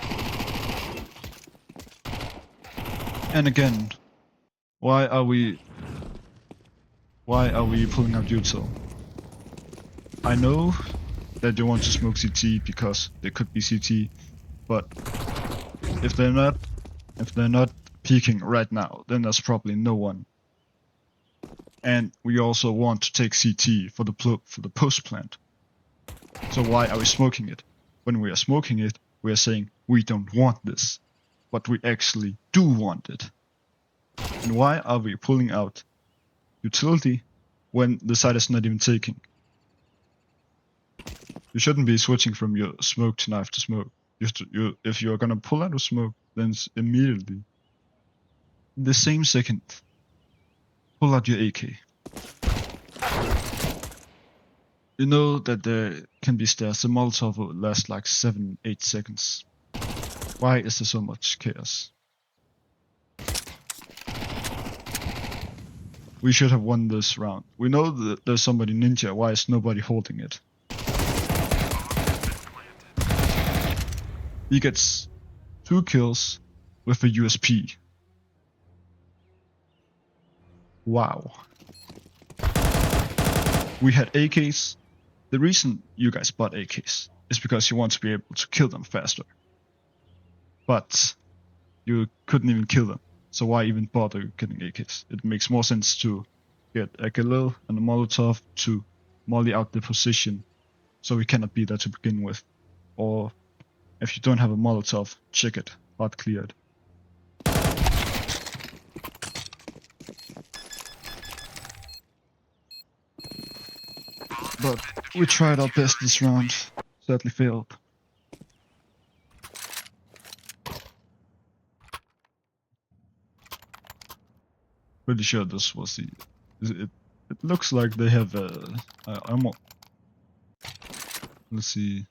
And again, why are we pulling out util? I know that you want to smoke CT because they could be CT, but if they're not peeking right now, then there's probably no one. And we also want to take CT for the post plant. So why are we smoking it? When we are smoking it, we are saying we don't want this, but we actually do want it. And why are we pulling out utility when the site is not even taking? You shouldn't be switching from your smoke to knife to smoke. If you're gonna pull out of smoke, then immediately, the same second, pull out your AK. You know that there can be stairs. The Molotov will last like 7-8 seconds. Why is there so much chaos? We should have won this round. We know that there's somebody ninja. Why is nobody holding it? He gets 2 kills with a USP. Wow. We had AKs. The reason you guys bought AKs is because you want to be able to kill them faster. But you couldn't even kill them. So why even bother getting AKs? It makes more sense to get a Galil and a Molotov to molly out the position so we cannot be there to begin with. Or if you don't have a Molotov, check it, hard clear it. But we tried our best this round, sadly failed. Pretty sure this was the. It looks like they have a ammo. Let's see.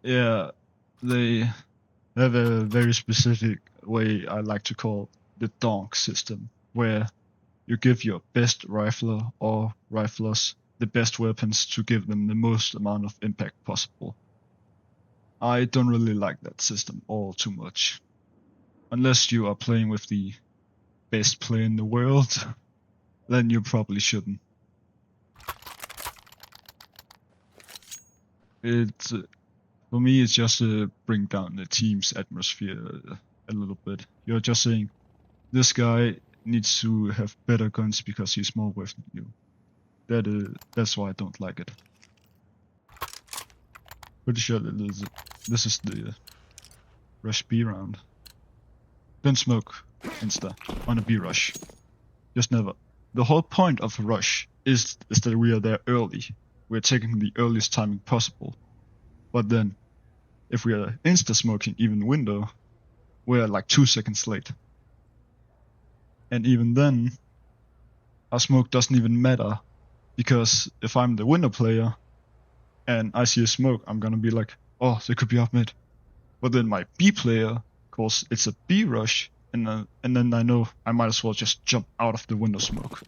Yeah, they have a very specific way I like to call the donk system, where you give your best rifler or riflers the best weapons to give them the most amount of impact possible. I don't really like that system all too much. Unless you are playing with the best player in the world, then you probably shouldn't. It's for me, it's just to bring down the team's atmosphere a little bit. You're just saying this guy needs to have better guns because he's more worth than you. That's why I don't like it. Pretty sure that this is the rush B round. Don't smoke insta on a B rush. Just never. The whole point of a rush is that we are there early. We're taking the earliest timing possible. But then, if we are insta smoking even window, we're like 2 seconds late. And even then, our smoke doesn't even matter, because if I'm the window player and I see a smoke, I'm gonna be like, oh, they could be up mid. But then my B player, cause it's a B rush, and then I know I might as well just jump out of the window smoke.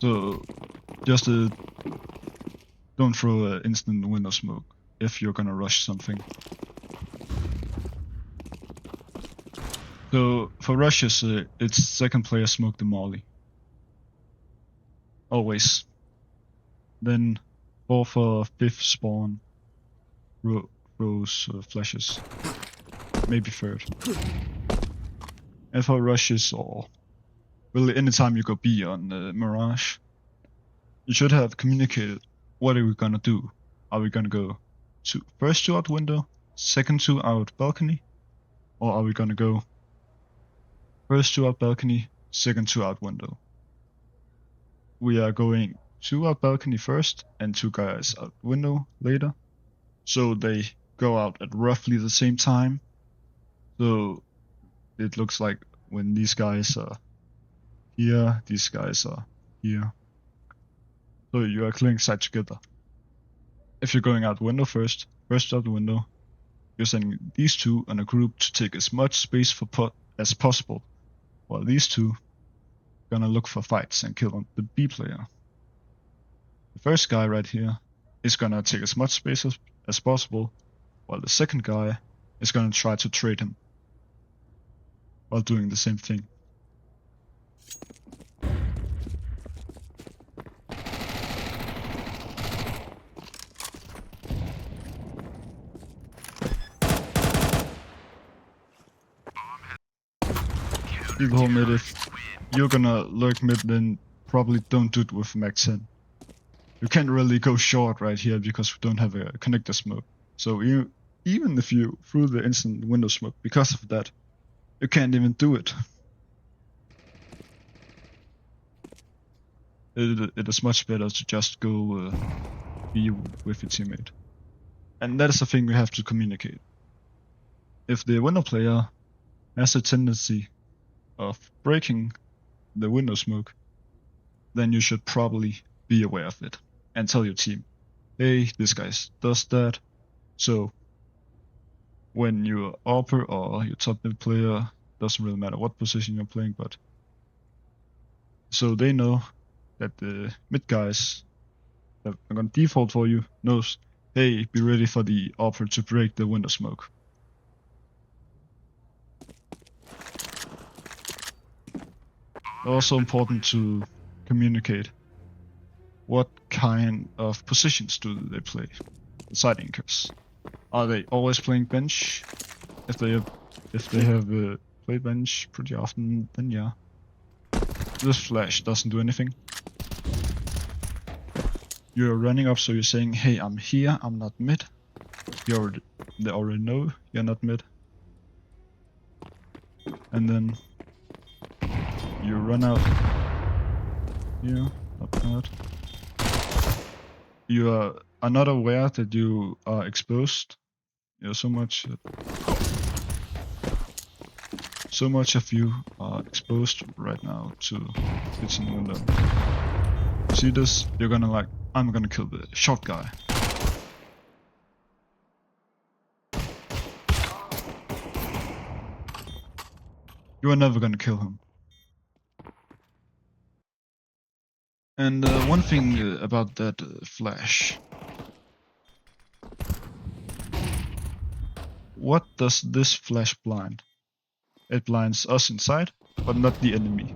So just don't throw an instant window smoke if you're gonna rush something. So for rushes, it's second player smoke the molly. Always. Then fourth or fifth spawn throws flashes. Maybe third. And for rushes, or really anytime you go B on Mirage, you should have communicated what are we gonna do. Are we gonna go first 2 out window, second 2 out balcony? Or are we gonna go first 2 out balcony, second 2 out window? We are going 2 out balcony first and 2 guys out window later. So they go out at roughly the same time. So it looks like when these guys are here, these guys are here. So you are clearing side together. If you're going out window first out the window, you're sending these 2 on a group to take as much space as possible, while these 2 gonna look for fights and kill the B player. The first guy right here is gonna take as much space as possible, while the second guy is gonna try to trade him while doing the same thing. The whole mid, if you're gonna lurk mid, then probably don't do it with Mag 10. You can't really go short right here because we don't have a connector smoke. So even if you threw the instant window smoke, because of that, you can't even do it. It is much better to just go be with your teammate. And that is the thing we have to communicate. If the window player has a tendency of breaking the window smoke, then you should probably be aware of it and tell your team, hey, this guy does that, so when you're upper or your top mid player, doesn't really matter what position you're playing, but so they know that the mid guys that are gonna default for you knows, hey, be ready for the upper to break the window smoke. Also important to communicate what kind of positions do they play. The side anchors. Are they always playing bench? If they have played bench pretty often, then yeah. This flash doesn't do anything. You're running up, so you're saying, hey, I'm here, I'm not mid. They already know you're not mid. And then you run out here, not bad. You are not aware that you are exposed. You're so much of you are exposed right now to kitchen window. See this? You're gonna like, I'm gonna kill the short guy. You are never gonna kill him. And one thing about that flash. What does this flash blind? It blinds us inside, but not the enemy.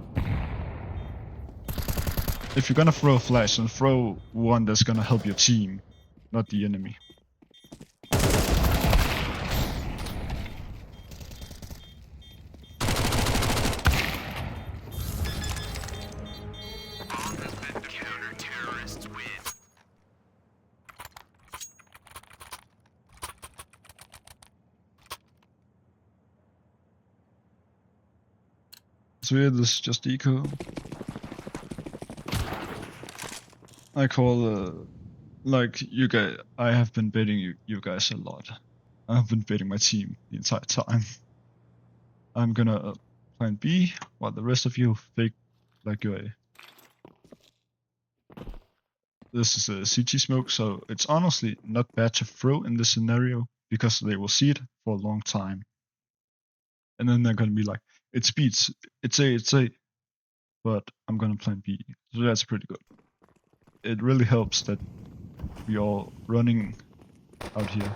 If you're gonna throw a flash, then throw one that's gonna help your team, not the enemy. Counter-terrorists win. So yeah, this is just eco. I call like you guys. I have been baiting you guys a lot. I've been baiting my team the entire time. I'm gonna plan B while the rest of you fake like you're A. This is a CT smoke, so it's honestly not bad to throw in this scenario because they will see it for a long time. And then they're gonna be like, it's B, it's A. But I'm gonna plan B. So that's pretty good. It really helps that we are running out here.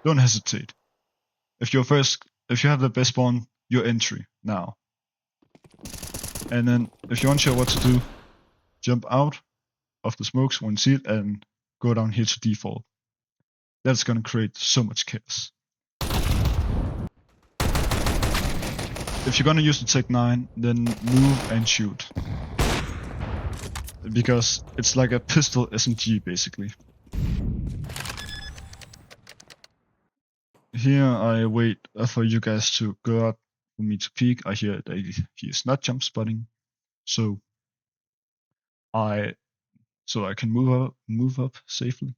Don't hesitate. If you have the best spawn, your entry now. And then if you're unsure what to do, jump out of the smokes when you see it and go down here to default. That's gonna create so much chaos. If you're gonna use the Tech 9, then move and shoot. Because it's like a pistol SMG basically. Here I wait for you guys to go up for me to peek. I hear that he is not jump spotting, so I can move up safely.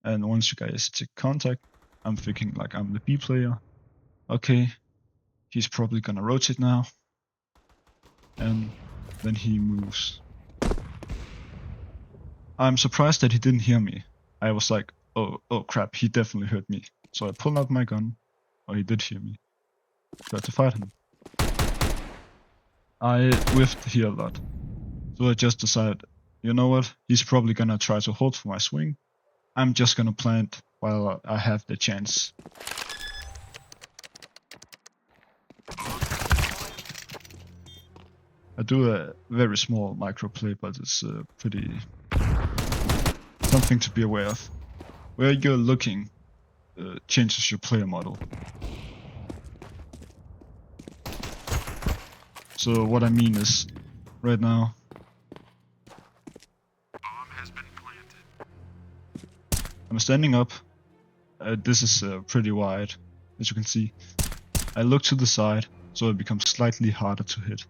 And once you guys take contact, I'm thinking like I'm the B player. Okay, he's probably gonna rotate now, and then he moves. I'm surprised that he didn't hear me. I was like, oh crap, he definitely heard me. So I pulled out my gun. Oh, he did hear me. Tried to fight him. I whiffed here a lot. So I just decided, you know what? He's probably gonna try to hold for my swing. I'm just gonna plant while I have the chance. I do a very small micro play, but it's pretty something to be aware of. Where you're looking changes your player model. So what I mean is, right now, Bomb has been planted. I'm standing up. This is pretty wide, as you can see. I look to the side, so it becomes slightly harder to hit.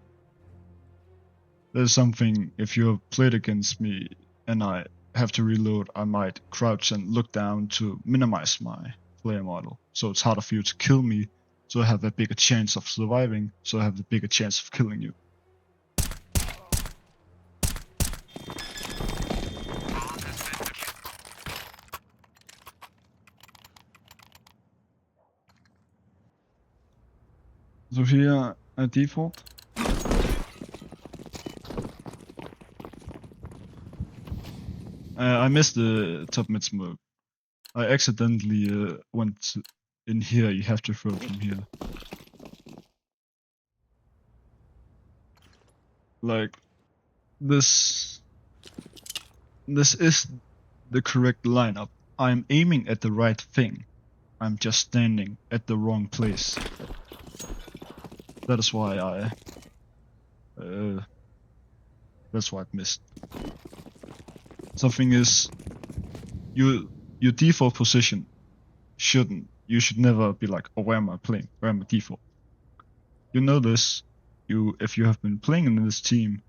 There's something, if you've played against me and I have to reload, I might crouch and look down to minimize my player model. So it's harder for you to kill me, so I have a bigger chance of surviving, so I have the bigger chance of killing you. So here at default, I missed the top mid smoke. I accidentally went in here. You have to throw from here. Like this is the correct lineup. I'm aiming at the right thing. I'm just standing at the wrong place. That is why I that's why I missed. Something is your default position you should never be like, oh, where am I playing? Where am I default? You know this. If you have been playing in this team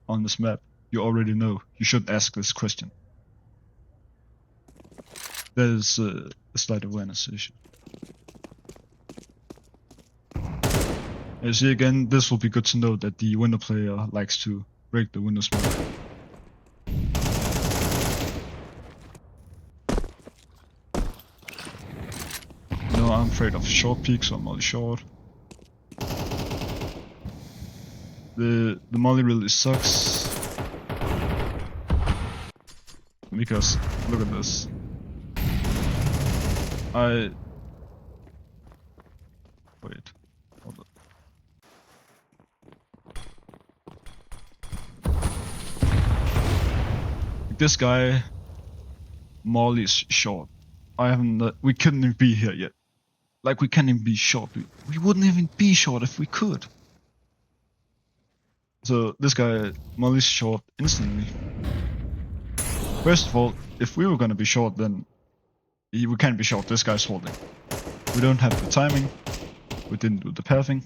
on this map, you already know you should ask this question. That is a slight awareness issue. You see, again, this will be good to know that the window player likes to break the window smoke. No, I'm afraid of short peaks, so I'm molly short. The molly really sucks. Because, look at this. Wait. Hold on. This guy, molly is short. We couldn't even be here yet. Like, we can't even be short. We wouldn't even be short if we could. So this guy, molly's short instantly. First of all, if we were gonna be short, then we can't be short. This guy's holding. We don't have the timing. We didn't do the pathing.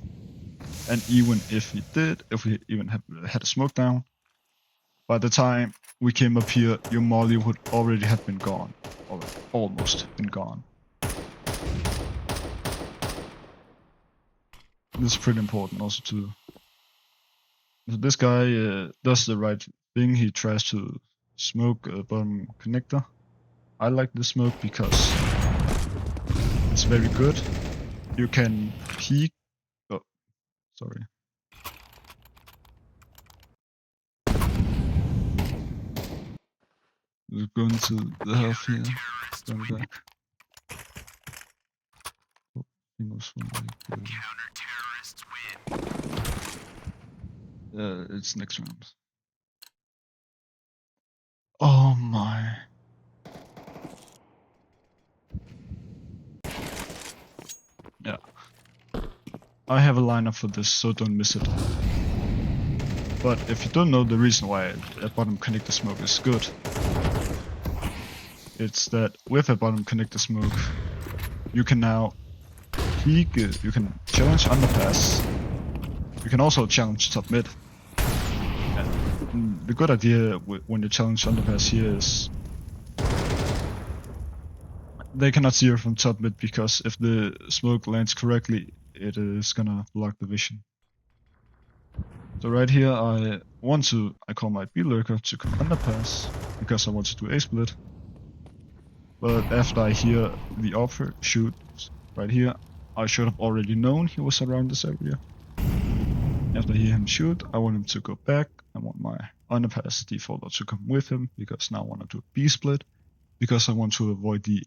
And even if we did, if we even had a smoke down, by the time we came up here, your molly would already have been gone. Or almost been gone. This is pretty important also too. So this guy does the right thing. He tries to smoke a bottom connector. I like this smoke because it's very good. You can peek. Oh, sorry. We're going to the half here. Going back. Oh, Counter-terrorists win. It's next round. Oh my. Yeah. I have a lineup for this, so don't miss it. But if you don't know the reason why a bottom connector smoke is good, it's that with a bottom connector smoke, you can now peek, you can challenge underpass, you can also challenge top mid. And the good idea when you challenge underpass here is they cannot see you from top mid, because if the smoke lands correctly, it is gonna block the vision. So right here I call my B lurker to come underpass because I want to do a split. But after I hear the offer shoot right here, I should have already known he was around this area. After I hear him shoot, I want him to go back. I want my underpass defaulter to come with him, because now I want to do a B split, because I want to avoid the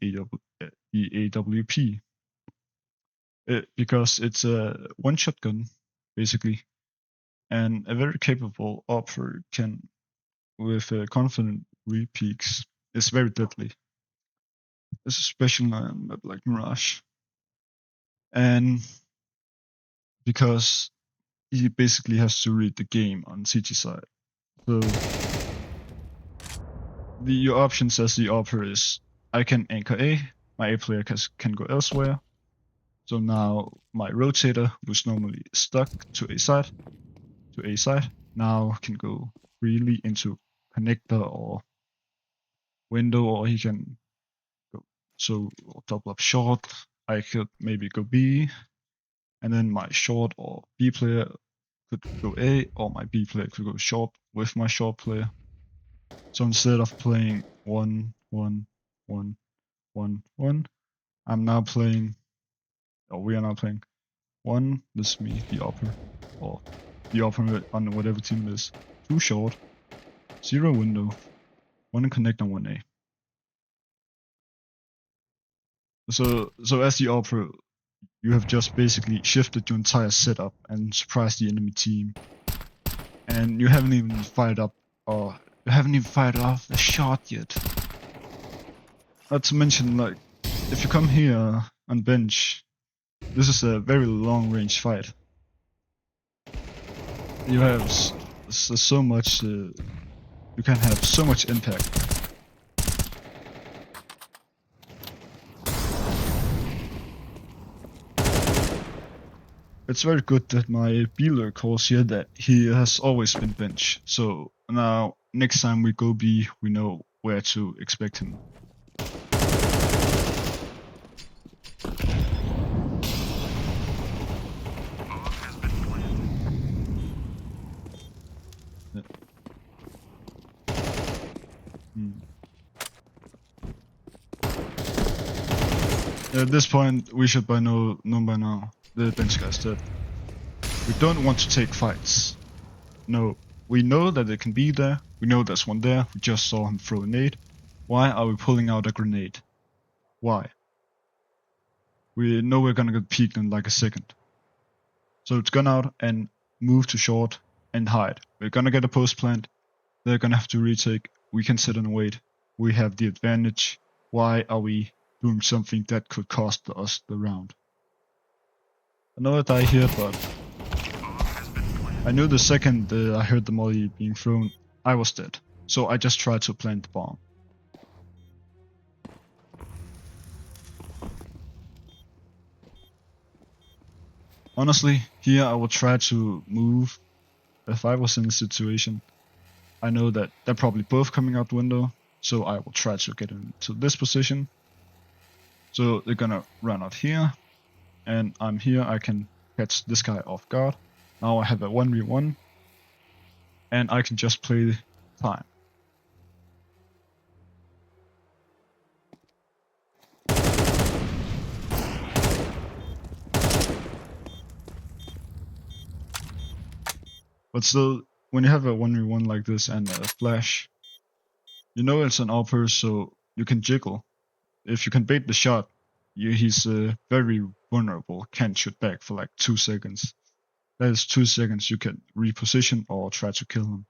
AWP. Because it's a one shotgun, basically, and a very capable offer can, with confident re-peaks, is very deadly. Especially on a map like Mirage. And because he basically has to read the game on CT side. So your options as the operator is I can anchor A, my A player can go elsewhere. So now my rotator, who's normally stuck to A side, now can go freely into connector or window, or he can go double up short. I could maybe go B, and then my short or B player could go A, or my B player could go short with my short player. So instead of playing 1, 1, 1, 1, 1, we are now playing 1, this is me, the upper, or the upper on whatever team it is. 2 short, 0 window, 1 connect on 1A. So as the upper, you have just basically shifted your entire setup and surprised the enemy team. And you haven't even fired up, or you haven't even fired off a shot yet. Not to mention, like, if you come here on bench, this is a very long range fight. You have so much, you can have so much impact. It's very good that my B calls here that he has always been bench. So now, next time we go B, we know where to expect him. Bomb has been planted. At this point, we should know by now the bench guy's dead. We don't want to take fights. No, we know that they can be there. We know there's one there. We just saw him throw a nade. Why are we pulling out a grenade? Why? We know we're gonna get peeked in like a second. So it's gone out and move to short and hide. We're gonna get a post plant. They're gonna have to retake. We can sit and wait. We have the advantage. Why are we doing something that could cost us the round? I know I die here, but I knew the second I heard the molly being thrown, I was dead. So I just tried to plant the bomb. Honestly, here I would try to move. If I was in a situation, I know that they're probably both coming out the window, so I will try to get into this position. So they're gonna run out here, and I'm here, I can catch this guy off guard. Now I have a 1v1, and I can just play time. But still, when you have a 1v1 like this and a flash, you know it's an upper, so you can jiggle. If you can bait the shot, he's very vulnerable, can't shoot back for like 2 seconds. That is 2 seconds you can reposition or try to kill him.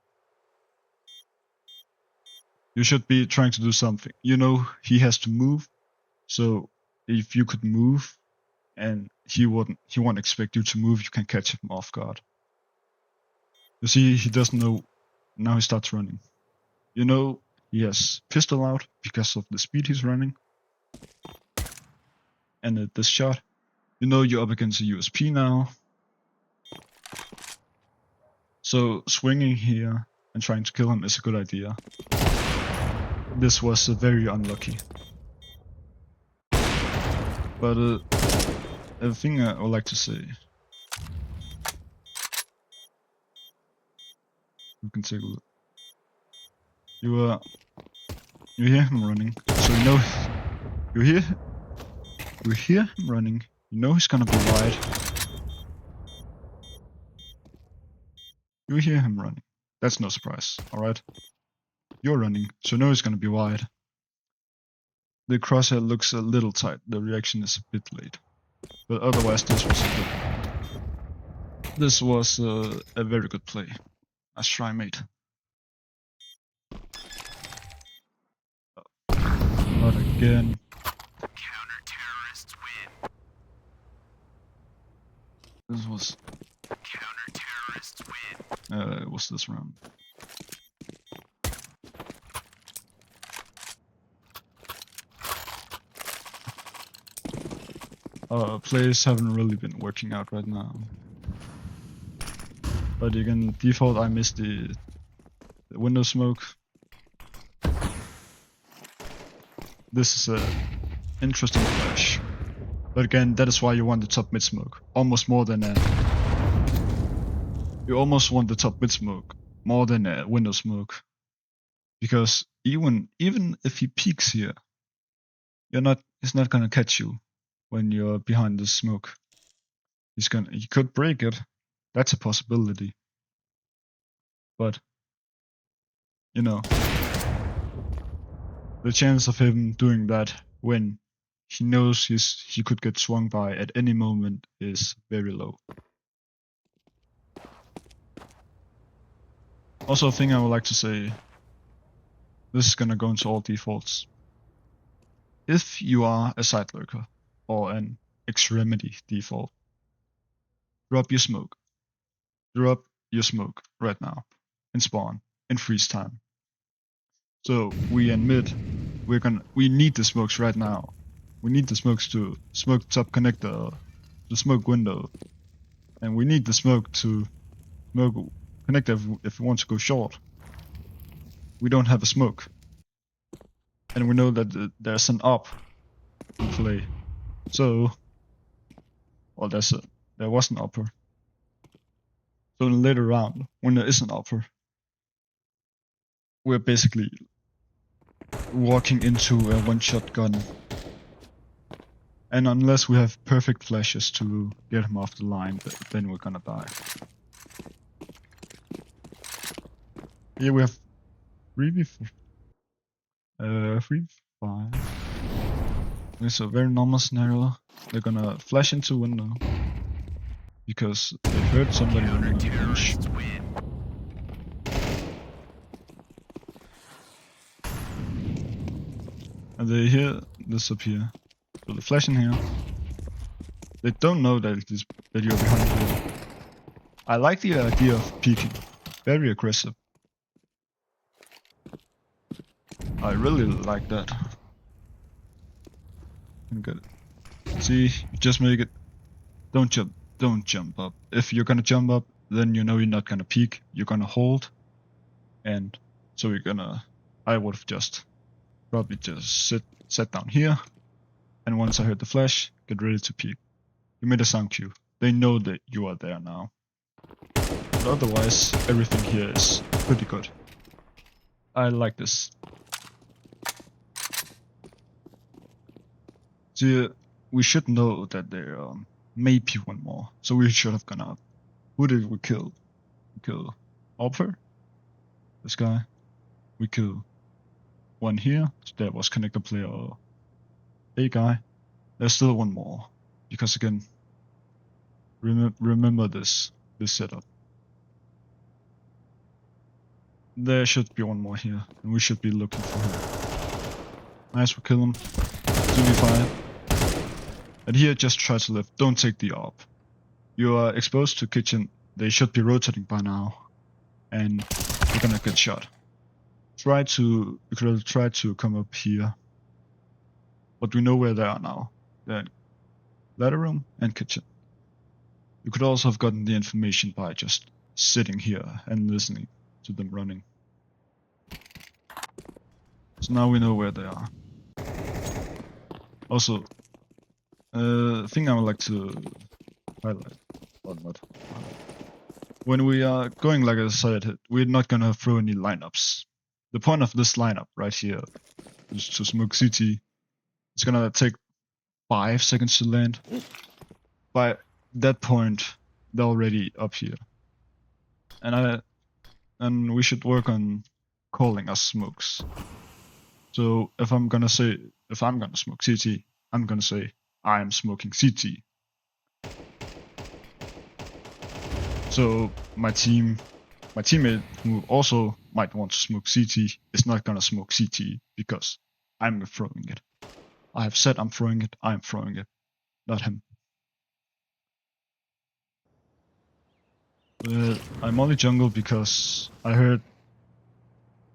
You should be trying to do something. You know he has to move, so if you could move and he won't expect you to move, you can catch him off guard. You see, he doesn't know. Now he starts running. You know he has pistol out because of the speed he's running. And this shot, you know you're up against a USP now. So swinging here and trying to kill him is a good idea. This was very unlucky. But a thing I would like to say. You can take a look. You hear him running, so you know you hear him running. You know he's gonna be wide. You hear him running. That's no surprise, alright? You're running, so you know he's gonna be wide. The crosshair looks a little tight. The reaction is a bit late, but otherwise this was a very good play. As try, mate. Not again. Counter-terrorists win. This was. Counter-terrorists win. It was this round. Plays haven't really been working out right now. But again, default I missed the window smoke. This is a interesting flash. But again, that is why you want the top mid smoke. Almost more than a... You almost want the top mid smoke more than a window smoke. Because even if he peeks here, he's not gonna catch you when you're behind the smoke. he could break it. That's a possibility. But you know, the chance of him doing that when he knows he could get swung by at any moment is very low. Also, a thing I would like to say, this is gonna go into all defaults. If you are a side lurker or an extremity default, drop your smoke. Drop your smoke right now and spawn in freeze time. So we admit we need the smokes right now. We need the smokes to smoke top connector, the smoke window, and we need the smoke to smoke connector if we want to go short. We don't have a smoke, and we know that there's an op in play. So, well, there was an upper. So in the later round, when there is an upper, we're basically walking into a one-shot gun. And unless we have perfect flashes to get him off the line, then we're gonna die. Here we have 3v5. It's a very normal scenario. They're gonna flash into window because they heard somebody on the bench. And they hear this up here. So they flash in here. They don't know that you're behind here. I like the idea of peeking. Very aggressive. I really like that. Good. See, you just make it. Don't jump up. If you're gonna jump up, then you know you're not gonna peek. You're gonna hold, and so you're gonna. I would have probably just sat down here, and once I heard the flash, get ready to peek. You made a sound cue. They know that you are there now. But otherwise, everything here is pretty good. I like this. See, we should know that there may be one more, so we should have gone out. Who did we kill? We kill Opfer, this guy. We kill one here, so that was connector player A guy. There's still one more, because again, remember this setup. There should be one more here, and we should be looking for him. Nice, we kill him. 2v5. And here, just try to live. Don't take the op. You are exposed to kitchen. They should be rotating by now, and you're gonna get shot. You could try to come up here, but we know where they are now. They're in ladder room and kitchen. You could also have gotten the information by just sitting here and listening to them running. So now we know where they are. Also, thing I would like to highlight, or not. When we are going, like I said, we're not gonna throw any lineups. The point of this lineup right here is to smoke CT. It's gonna take 5 seconds to land. By that point, they're already up here. And we should work on calling us smokes. So if I'm gonna smoke CT, I'm gonna say I am smoking CT. So my teammate who also might want to smoke CT is not gonna smoke CT because I'm throwing it. I have said I'm throwing it, I'm throwing it, not him. I'm only jungle because I heard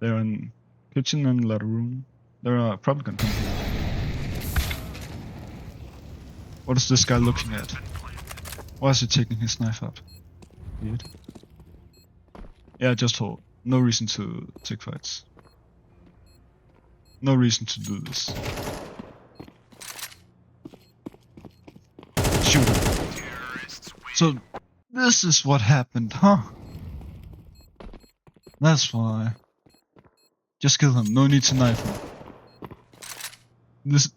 they're in kitchen and ladder room. They're probably gonna come here. What is this guy looking at? Why is he taking his knife up? Weird. Yeah, just hold. No reason to take fights. No reason to do this. Shoot him. So, this is what happened, huh? That's why. Just kill him, no need to knife him.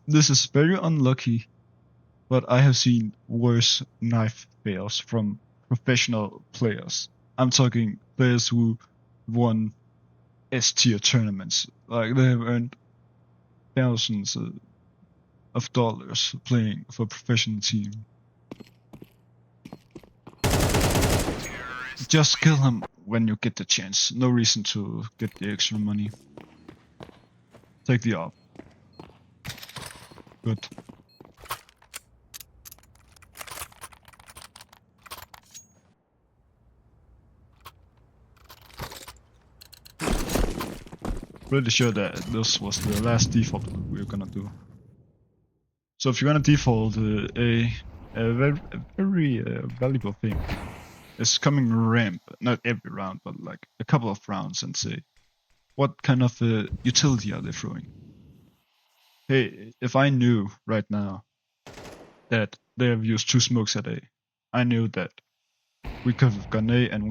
This is very unlucky. but I have seen worse knife fails from professional players. I'm talking players who won S tier tournaments. Like they have earned thousands of dollars playing for a professional team. Terrorists Just kill win. him when you get the chance. No reason to get the extra money. Take the op. Good. Pretty sure that this was the last default we were gonna do. So if you're gonna default a very valuable thing is coming ramp, not every round, but like a couple of rounds, and say what kind of utility are they throwing. Hey, if I knew right now that they have used 2 smokes at A, I knew that we could have gone A and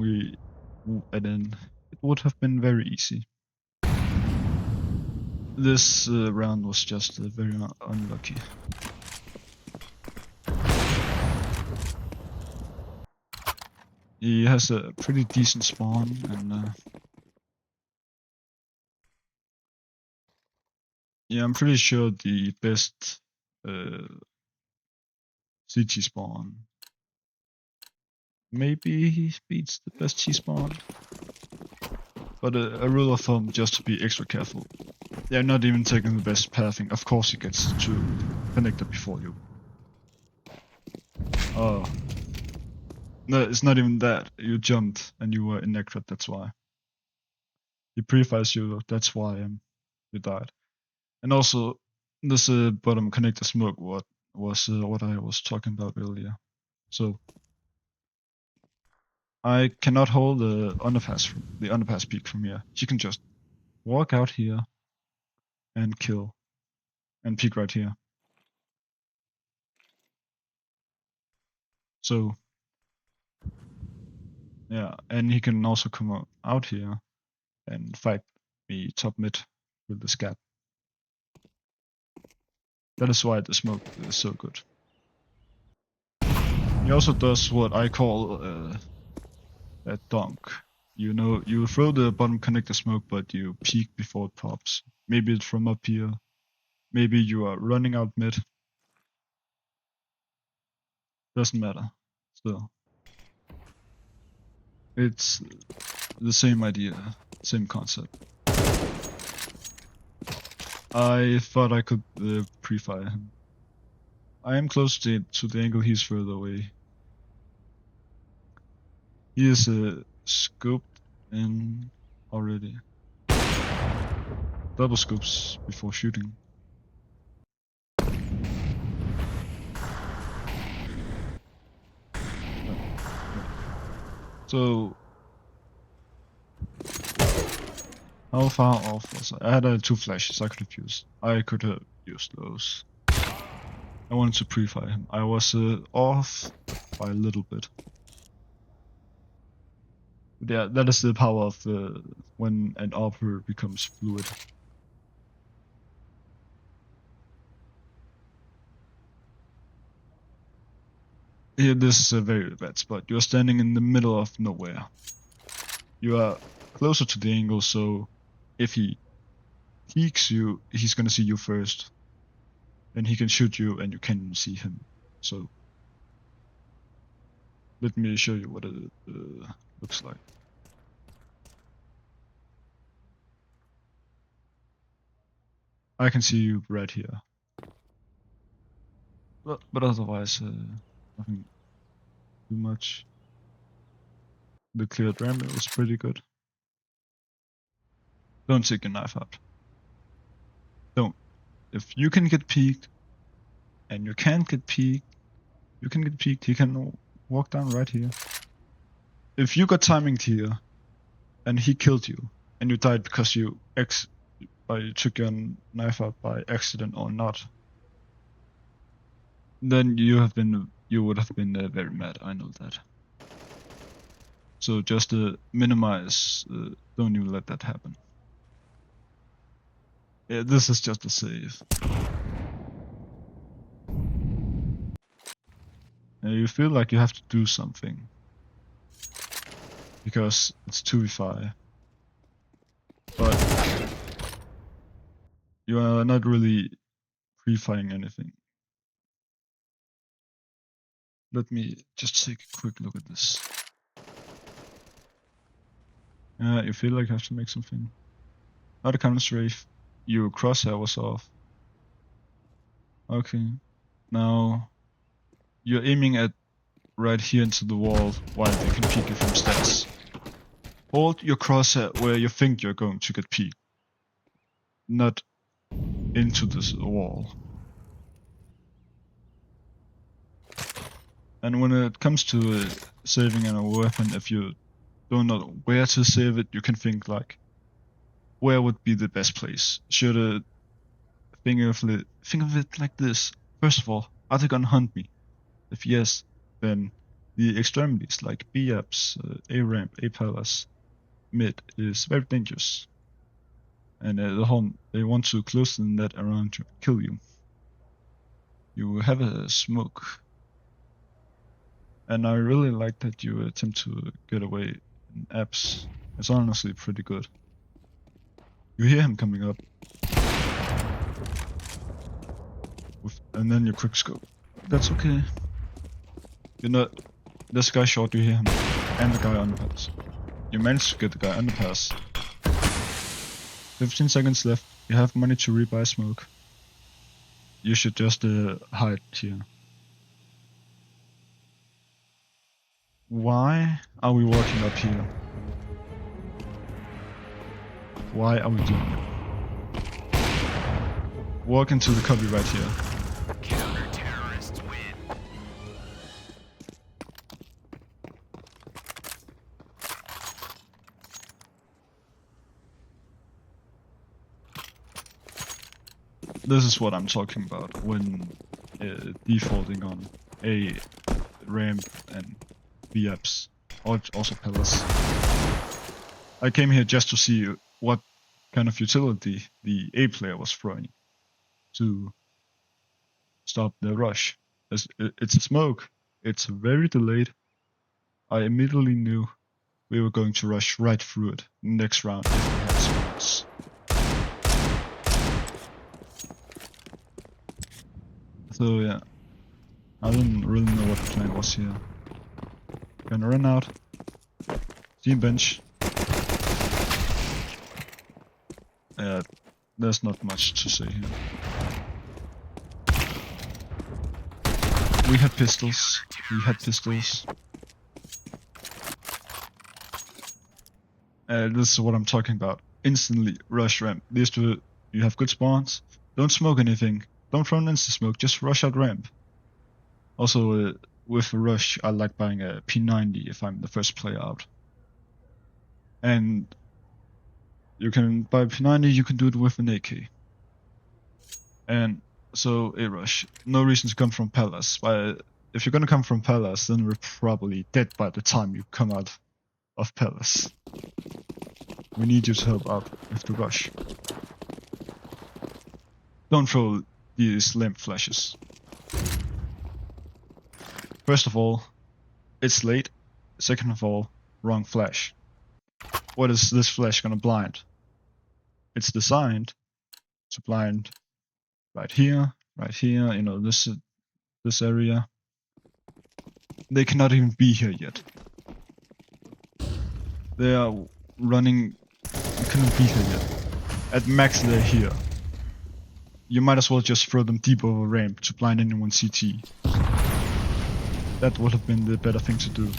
then it would have been very easy. This round was just very unlucky. He has a pretty decent spawn, and yeah, I'm pretty sure the best CT spawn. Maybe he beats the best T spawn. But a rule of thumb, just to be extra careful. They're not even taking the best pathing. Of course he gets to connector before you. Oh. No, it's not even that. You jumped and you were inaccurate, that's why. He pre-fires you, that's why you died. And also, this bottom connector smoke what I was talking about earlier. So I cannot hold the underpass peak from here. She can just walk out here and kill and peek right here. So yeah, and he can also come out here and fight me top mid with the scat. That is why the smoke is so good. He also does what I call a dunk. You know, you throw the bottom connector smoke, but you peek before it pops. Maybe it's from up here. Maybe you are running out mid. Doesn't matter. Still, it's the same idea, same concept. I thought I could pre-fire him. I am close to the angle, he's further away. He is scoped in already. Double scopes before shooting. So how far off was I? I had 2 flashes I could have used. I could have used those. I wanted to pre-fire him. I was off by a little bit. But yeah, that is the power of when an operator becomes fluid. Here, this is a very bad spot. You are standing in the middle of nowhere. You are closer to the angle, so if he peeks you, he's gonna see you first. Then he can shoot you and you can see him. So let me show you what it looks like. I can see you right here. But otherwise, nothing too much. The cleared ramp was pretty good. Don't take your knife out. Don't. If you can get peeked and you can't get peeked, you can get peeked. He can walk down right here. If you got timing here and he killed you and you died because you took your knife out by accident or not, then you would have been very mad. I know that. So just minimize. Don't even let that happen. Yeah, this is just a save. You feel like you have to do something because it's 2v5, but you are not really pre-firing anything. Let me just take a quick look at this. You feel like you have to make something. Not a counter strafe. Your crosshair was off. Okay. Now you're aiming at right here into the wall while they can peek you from stairs. Hold your crosshair where you think you're going to get peeked, not into this wall. And when it comes to saving a weapon, if you don't know where to save it, you can think like, where would be the best place? Should I think of it like this? First of all, are they gonna hunt me? If yes, then the extremities like B-ups, A-ramp, A-palace, mid is very dangerous. And they want to close the net around you, kill you. You have a smoke. And I really like that you attempt to get away in apps. It's honestly pretty good. You hear him coming up. And then you quick scope. That's okay. You know, this guy shot, you hear him. And the guy underpass. You managed to get the guy underpass. 15 seconds left. You have money to rebuy smoke. You should just hide here. Why are we walking up here? Why are we doing it? Walk into the cubby right here. Counter-terrorists win. This is what I'm talking about when defaulting on A ramp and B-ups, or also palace. I came here just to see what kind of utility the A player was throwing to stop the rush. It's a smoke. It's very delayed. I immediately knew we were going to rush right through it next round if we had smokes. So yeah, I didn't really know what the plan was here. Gonna run out. Team bench. There's not much to say here. We had pistols. This is what I'm talking about. Instantly rush ramp. These two, you have good spawns. Don't smoke anything. Don't throw an insta smoke. Just rush out ramp. Also, with a rush, I like buying a P90 if I'm the first player out. And you can buy a P90, you can do it with an AK. And so a rush. No reason to come from Palace. But if you're gonna come from Palace, then we're probably dead by the time you come out of Palace. We need you to help out with the rush. Don't throw these lamp flashes. First of all, it's late. Second of all, wrong flash. What is this flash gonna blind? It's designed to blind right here, you know, this area. They cannot even be here yet. They are running, they couldn't be here yet. At max they're here. You might as well just throw them deep over ramp to blind anyone CT. That would have been the better thing to do.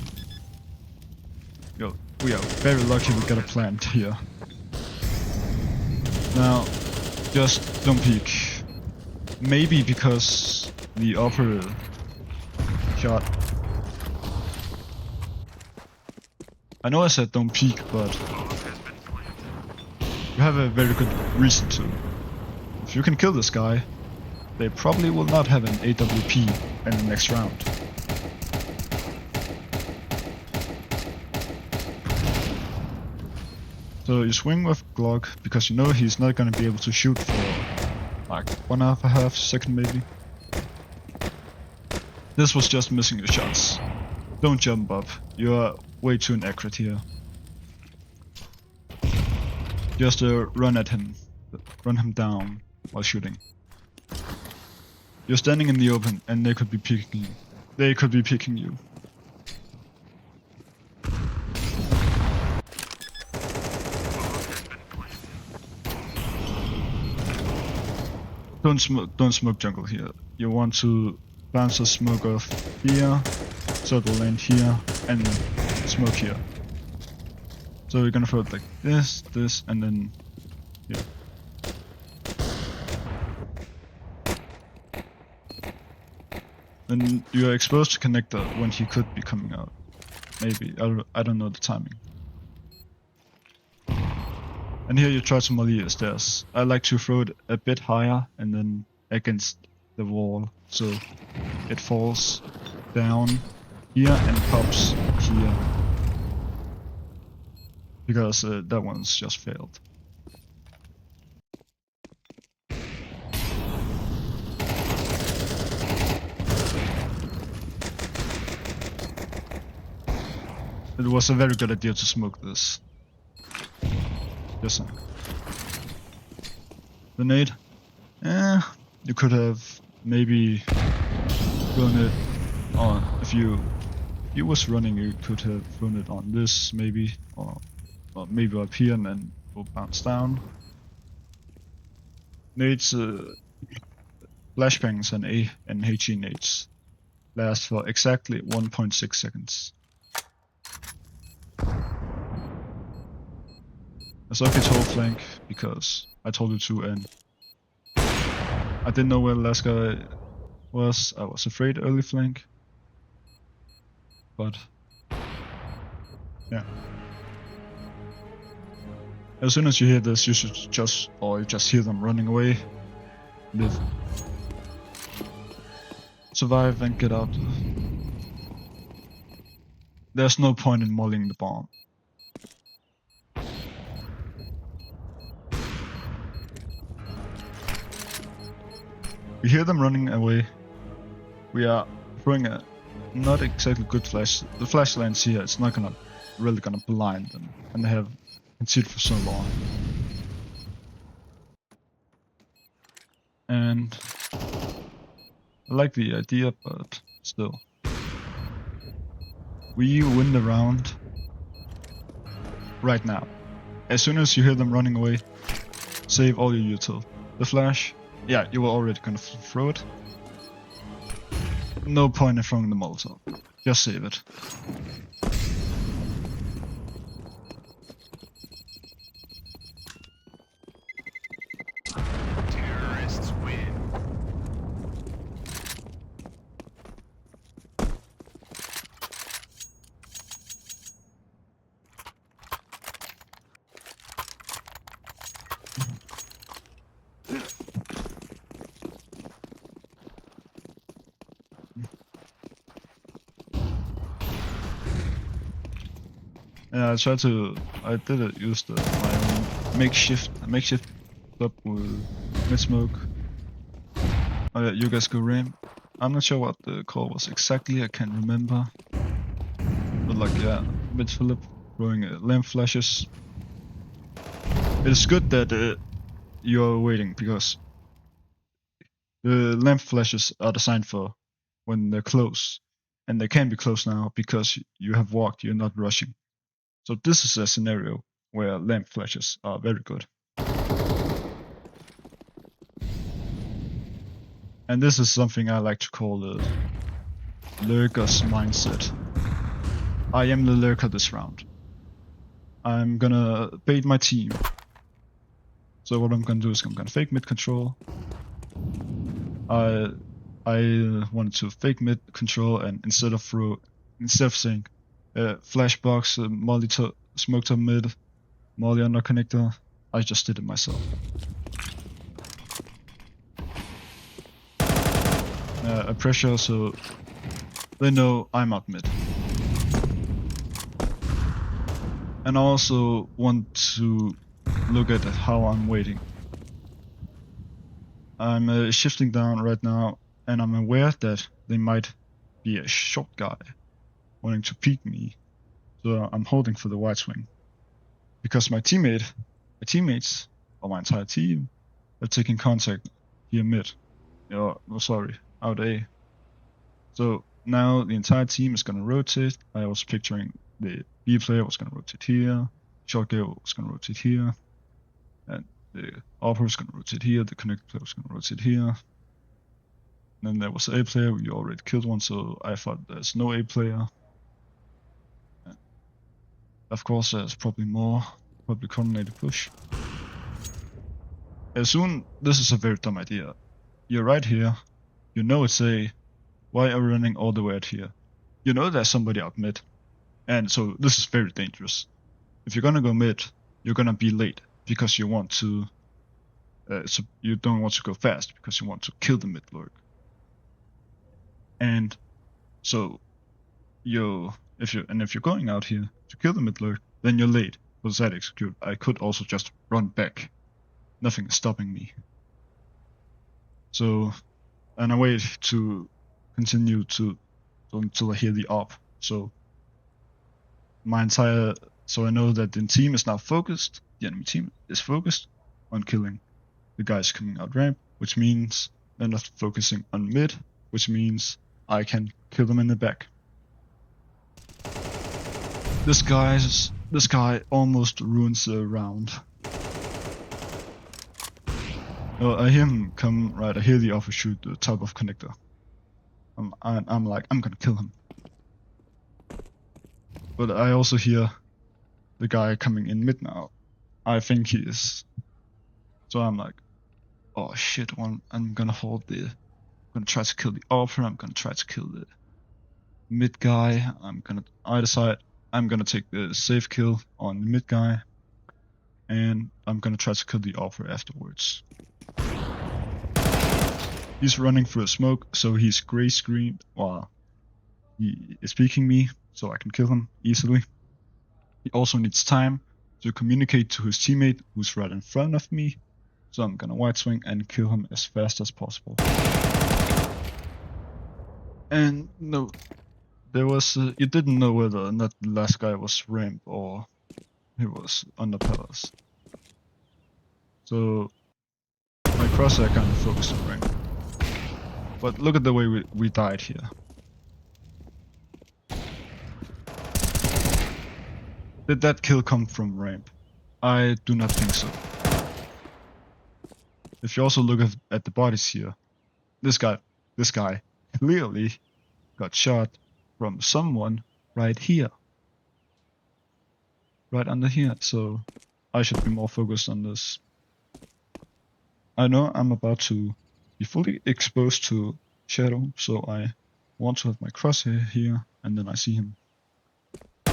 Yo, we are very lucky we got a plant here. Now, just don't peek. Maybe because the upper shot. I know I said don't peek, but you have a very good reason to. If you can kill this guy, they probably will not have an AWP in the next round. So you swing with Glock because you know he's not gonna be able to shoot for like 1.5 seconds maybe. This was just missing your shots. Don't jump up. You're way too inaccurate here. Just run at him. Run him down while shooting. You're standing in the open and they could be picking you. They could be picking you. Don't smoke jungle here. You want to bounce the smoke off here, so it'll land here, and smoke here. So you're gonna throw it like this, and then here. Then you're exposed to connector when he could be coming out. Maybe, I don't know the timing. And here you try to molly your stairs. I like to throw it a bit higher and then against the wall, so it falls down here and pops here. Because that one's just failed. It was a very good idea to smoke this. Just saying. The nade? You could have maybe thrown it on. If you was running, you could have thrown it on this maybe, or maybe up here and then go bounce down. Nades, flashbangs and HE nades last for exactly 1.6 seconds. It's okay to hold flank because I told you to, and I didn't know where the last guy was. I was afraid early flank, but yeah. As soon as you hear this, you should just hear them running away, live, survive, and get out. There's no point in mollying the bomb. We hear them running away. We are throwing a not exactly good flash. The flash lands here. It's not really gonna blind them, and they have concealed for so long. And I like the idea, but still, we win the round right now. As soon as you hear them running away, save all your util. The flash. Yeah, you were already gonna throw it. No point in throwing the Molotov. Just save it. Terrorists win. Yeah, I did use my own makeshift up with mid smoke. Oh yeah, you guys go ram. I'm not sure what the call was exactly, I can't remember. But like, yeah, mid Philip throwing lamp flashes. It's good that you're waiting, because the lamp flashes are designed for when they're close. And they can be close now because you have walked, you're not rushing. So this is a scenario where lamp flashes are very good. And this is something I like to call the lurker's mindset. I am the lurker this round. I'm gonna bait my team. So what I'm gonna do is I'm gonna fake mid control. I wanted to fake mid control, and instead of saying flashbox, molly to smoke to mid, molly under connector, I just did it myself. A pressure so they know I'm out mid. And I also want to look at how I'm waiting. I'm shifting down right now, and I'm aware that they might be a short guy wanting to peek me. So I'm holding for the wide swing. Because my teammates, or my entire team, are taking contact here mid. No, sorry, out A. So now the entire team is gonna rotate. I was picturing the B player was gonna rotate here, short guy was gonna rotate here, and the operator was gonna rotate here, the connect player was gonna rotate here. And then there was the A player, we already killed one, so I thought there's no A player. And of course, there's probably more, probably coordinated push. This is a very dumb idea. You're right here, you know it's A, why are you running all the way out here? You know there's somebody out mid, and so this is very dangerous. If you're gonna go mid, you're gonna be late because you want to, so you don't want to go fast because you want to kill the mid lurk. And so if you're going out here to kill the mid lurk, then you're late for that execute. I could also just run back. Nothing is stopping me. So, and I wait to continue until I hear the op. So I know that the team is now focused. The enemy team is focused on killing the guys coming out ramp, which means they're not focusing on mid, which means I can kill them in the back. This guy almost ruins the round. Oh, I hear him come right. I hear the offer shoot the top of connector. I'm like, I'm gonna kill him. But I also hear the guy coming in mid now. I think he is. So I'm like, oh shit, I'm gonna I'm gonna try to kill the offer, I'm gonna try to kill the mid guy, I decide I'm gonna take the safe kill on the mid guy, and I'm gonna try to kill the offer afterwards. He's running through a smoke, so he's gray screened while he is peeking me, so I can kill him easily. He also needs time to communicate to his teammate who's right in front of me, so I'm gonna wide swing and kill him as fast as possible. And no, there was you didn't know whether or not the last guy was ramp or he was under pillars. So my crosshair kind of focused on ramp. But look at the way we died here. Did that kill come from ramp? I do not think so. If you also look at the bodies here, this guy clearly got shot from someone right here. Right under here, so I should be more focused on this. I know I'm about to be fully exposed to shadow, so I want to have my crosshair here, and then I see him.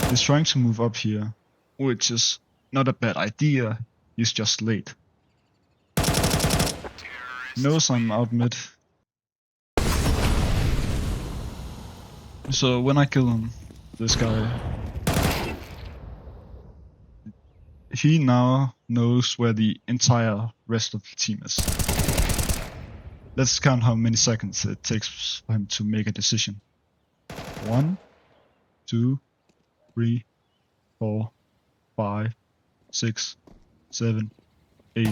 He's trying to move up here, which is not a bad idea, he's just late. He knows I'm out mid. So when I kill him, this guy, he now knows where the entire rest of the team is. Let's count how many seconds it takes for him to make a decision. 1, 2, 3, 4, 5, 6, 7, 8.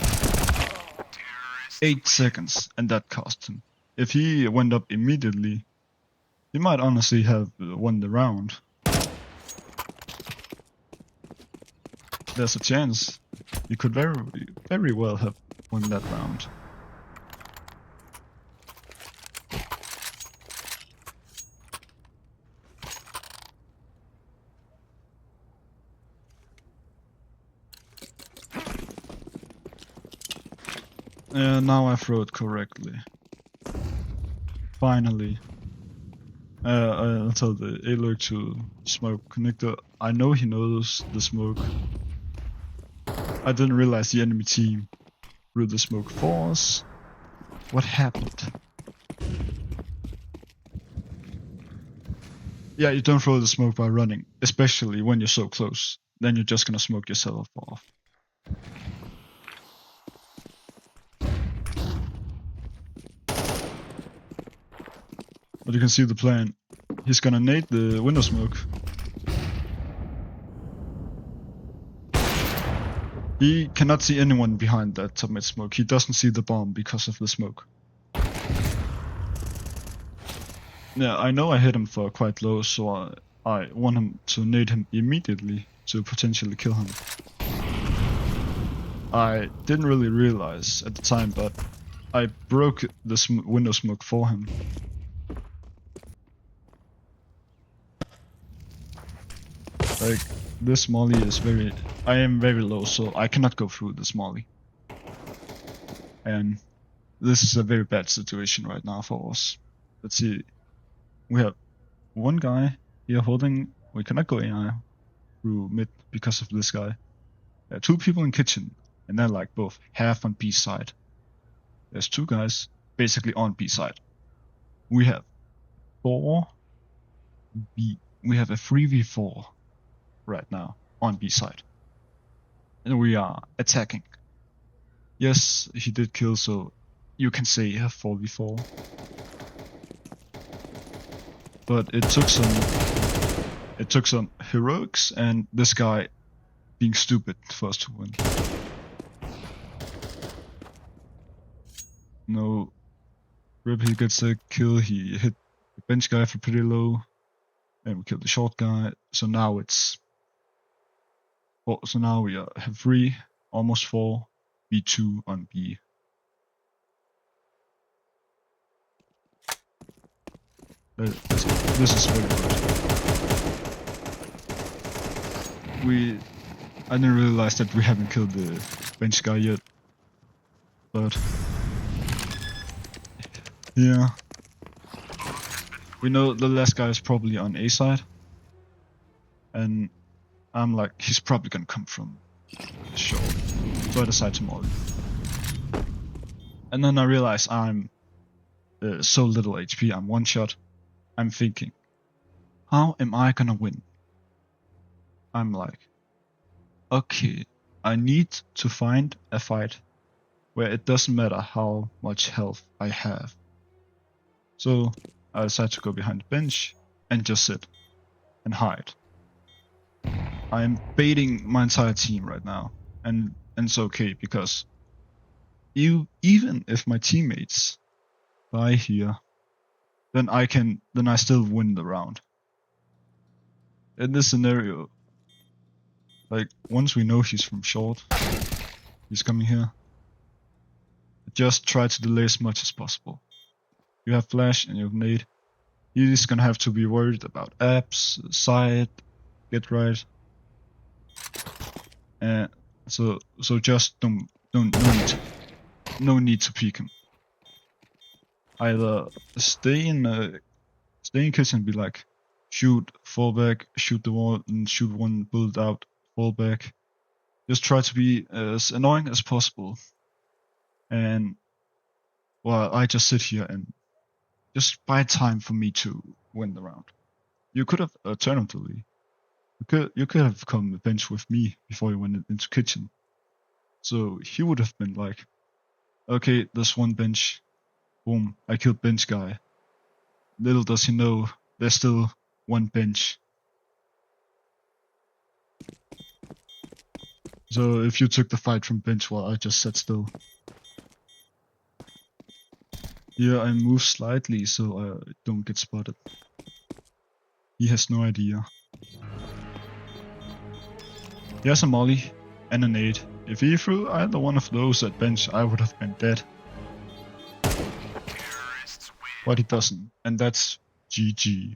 8 seconds, and that cost him. If he went up immediately, he might honestly have won the round. There's a chance he could very well have won that round. Now I throw it correctly. Finally. I tell the A-lurk to smoke connector. I know he knows the smoke. I didn't realize the enemy team threw the smoke for us. What happened? Yeah, you don't throw the smoke by running, especially when you're so close. Then you're just gonna smoke yourself off. But you can see the plan. He's gonna nade the window smoke. He cannot see anyone behind that submit smoke. He doesn't see the bomb because of the smoke. Yeah, I know I hit him for quite low, so I want him to nade him immediately to potentially kill him. I didn't really realize at the time, but I broke the window smoke for him. Like, this molly is I am very low, so I cannot go through this molly. And this is a very bad situation right now for us. Let's see. We have one guy here holding. We cannot go AI through mid because of this guy. There are two people in kitchen, and they're like both half on B side. There's two guys basically on B side. We have we have a 3v4 right now on B side. And we are attacking. Yes, he did kill, so you can say a 4v4. But it took some heroics and this guy being stupid for us to win. No, Rip, he gets a kill. He hit the bench guy for pretty low, and we killed the short guy. So now we have 3, almost 4, B2 on B. This is very good. I didn't realize that we haven't killed the bench guy yet, but yeah, we know the last guy is probably on A side, and I'm like, he's probably gonna come from the short, so I decide to molly. And then I realize I'm so little HP, I'm one shot. I'm thinking, how am I gonna win? I'm like, okay, I need to find a fight where it doesn't matter how much health I have. So I decide to go behind the bench and just sit and hide. I'm baiting my entire team right now, and it's okay because even if my teammates die here, then I still win the round. In this scenario, like once we know he's from short, he's coming here. Just try to delay as much as possible. You have flash and you have nade. You're just gonna have to be worried about apps, side, get right. So just no need to peek him. Either stay in kitchen and be like, shoot, fall back, shoot the wall, and shoot one bullet out, fall back. Just try to be as annoying as possible. And well, I just sit here and just buy time for me to win the round. You could have alternatively, you could have come to the bench with me before you went into kitchen. So he would have been like, okay, there's one bench. Boom, I killed bench guy. Little does he know, there's still one bench. So if you took the fight from bench while I just sat still. Here I move slightly so I don't get spotted. He has no idea. He has a molly and a nade. If he threw either one of those at bench, I would have been dead. But he doesn't, and that's GG.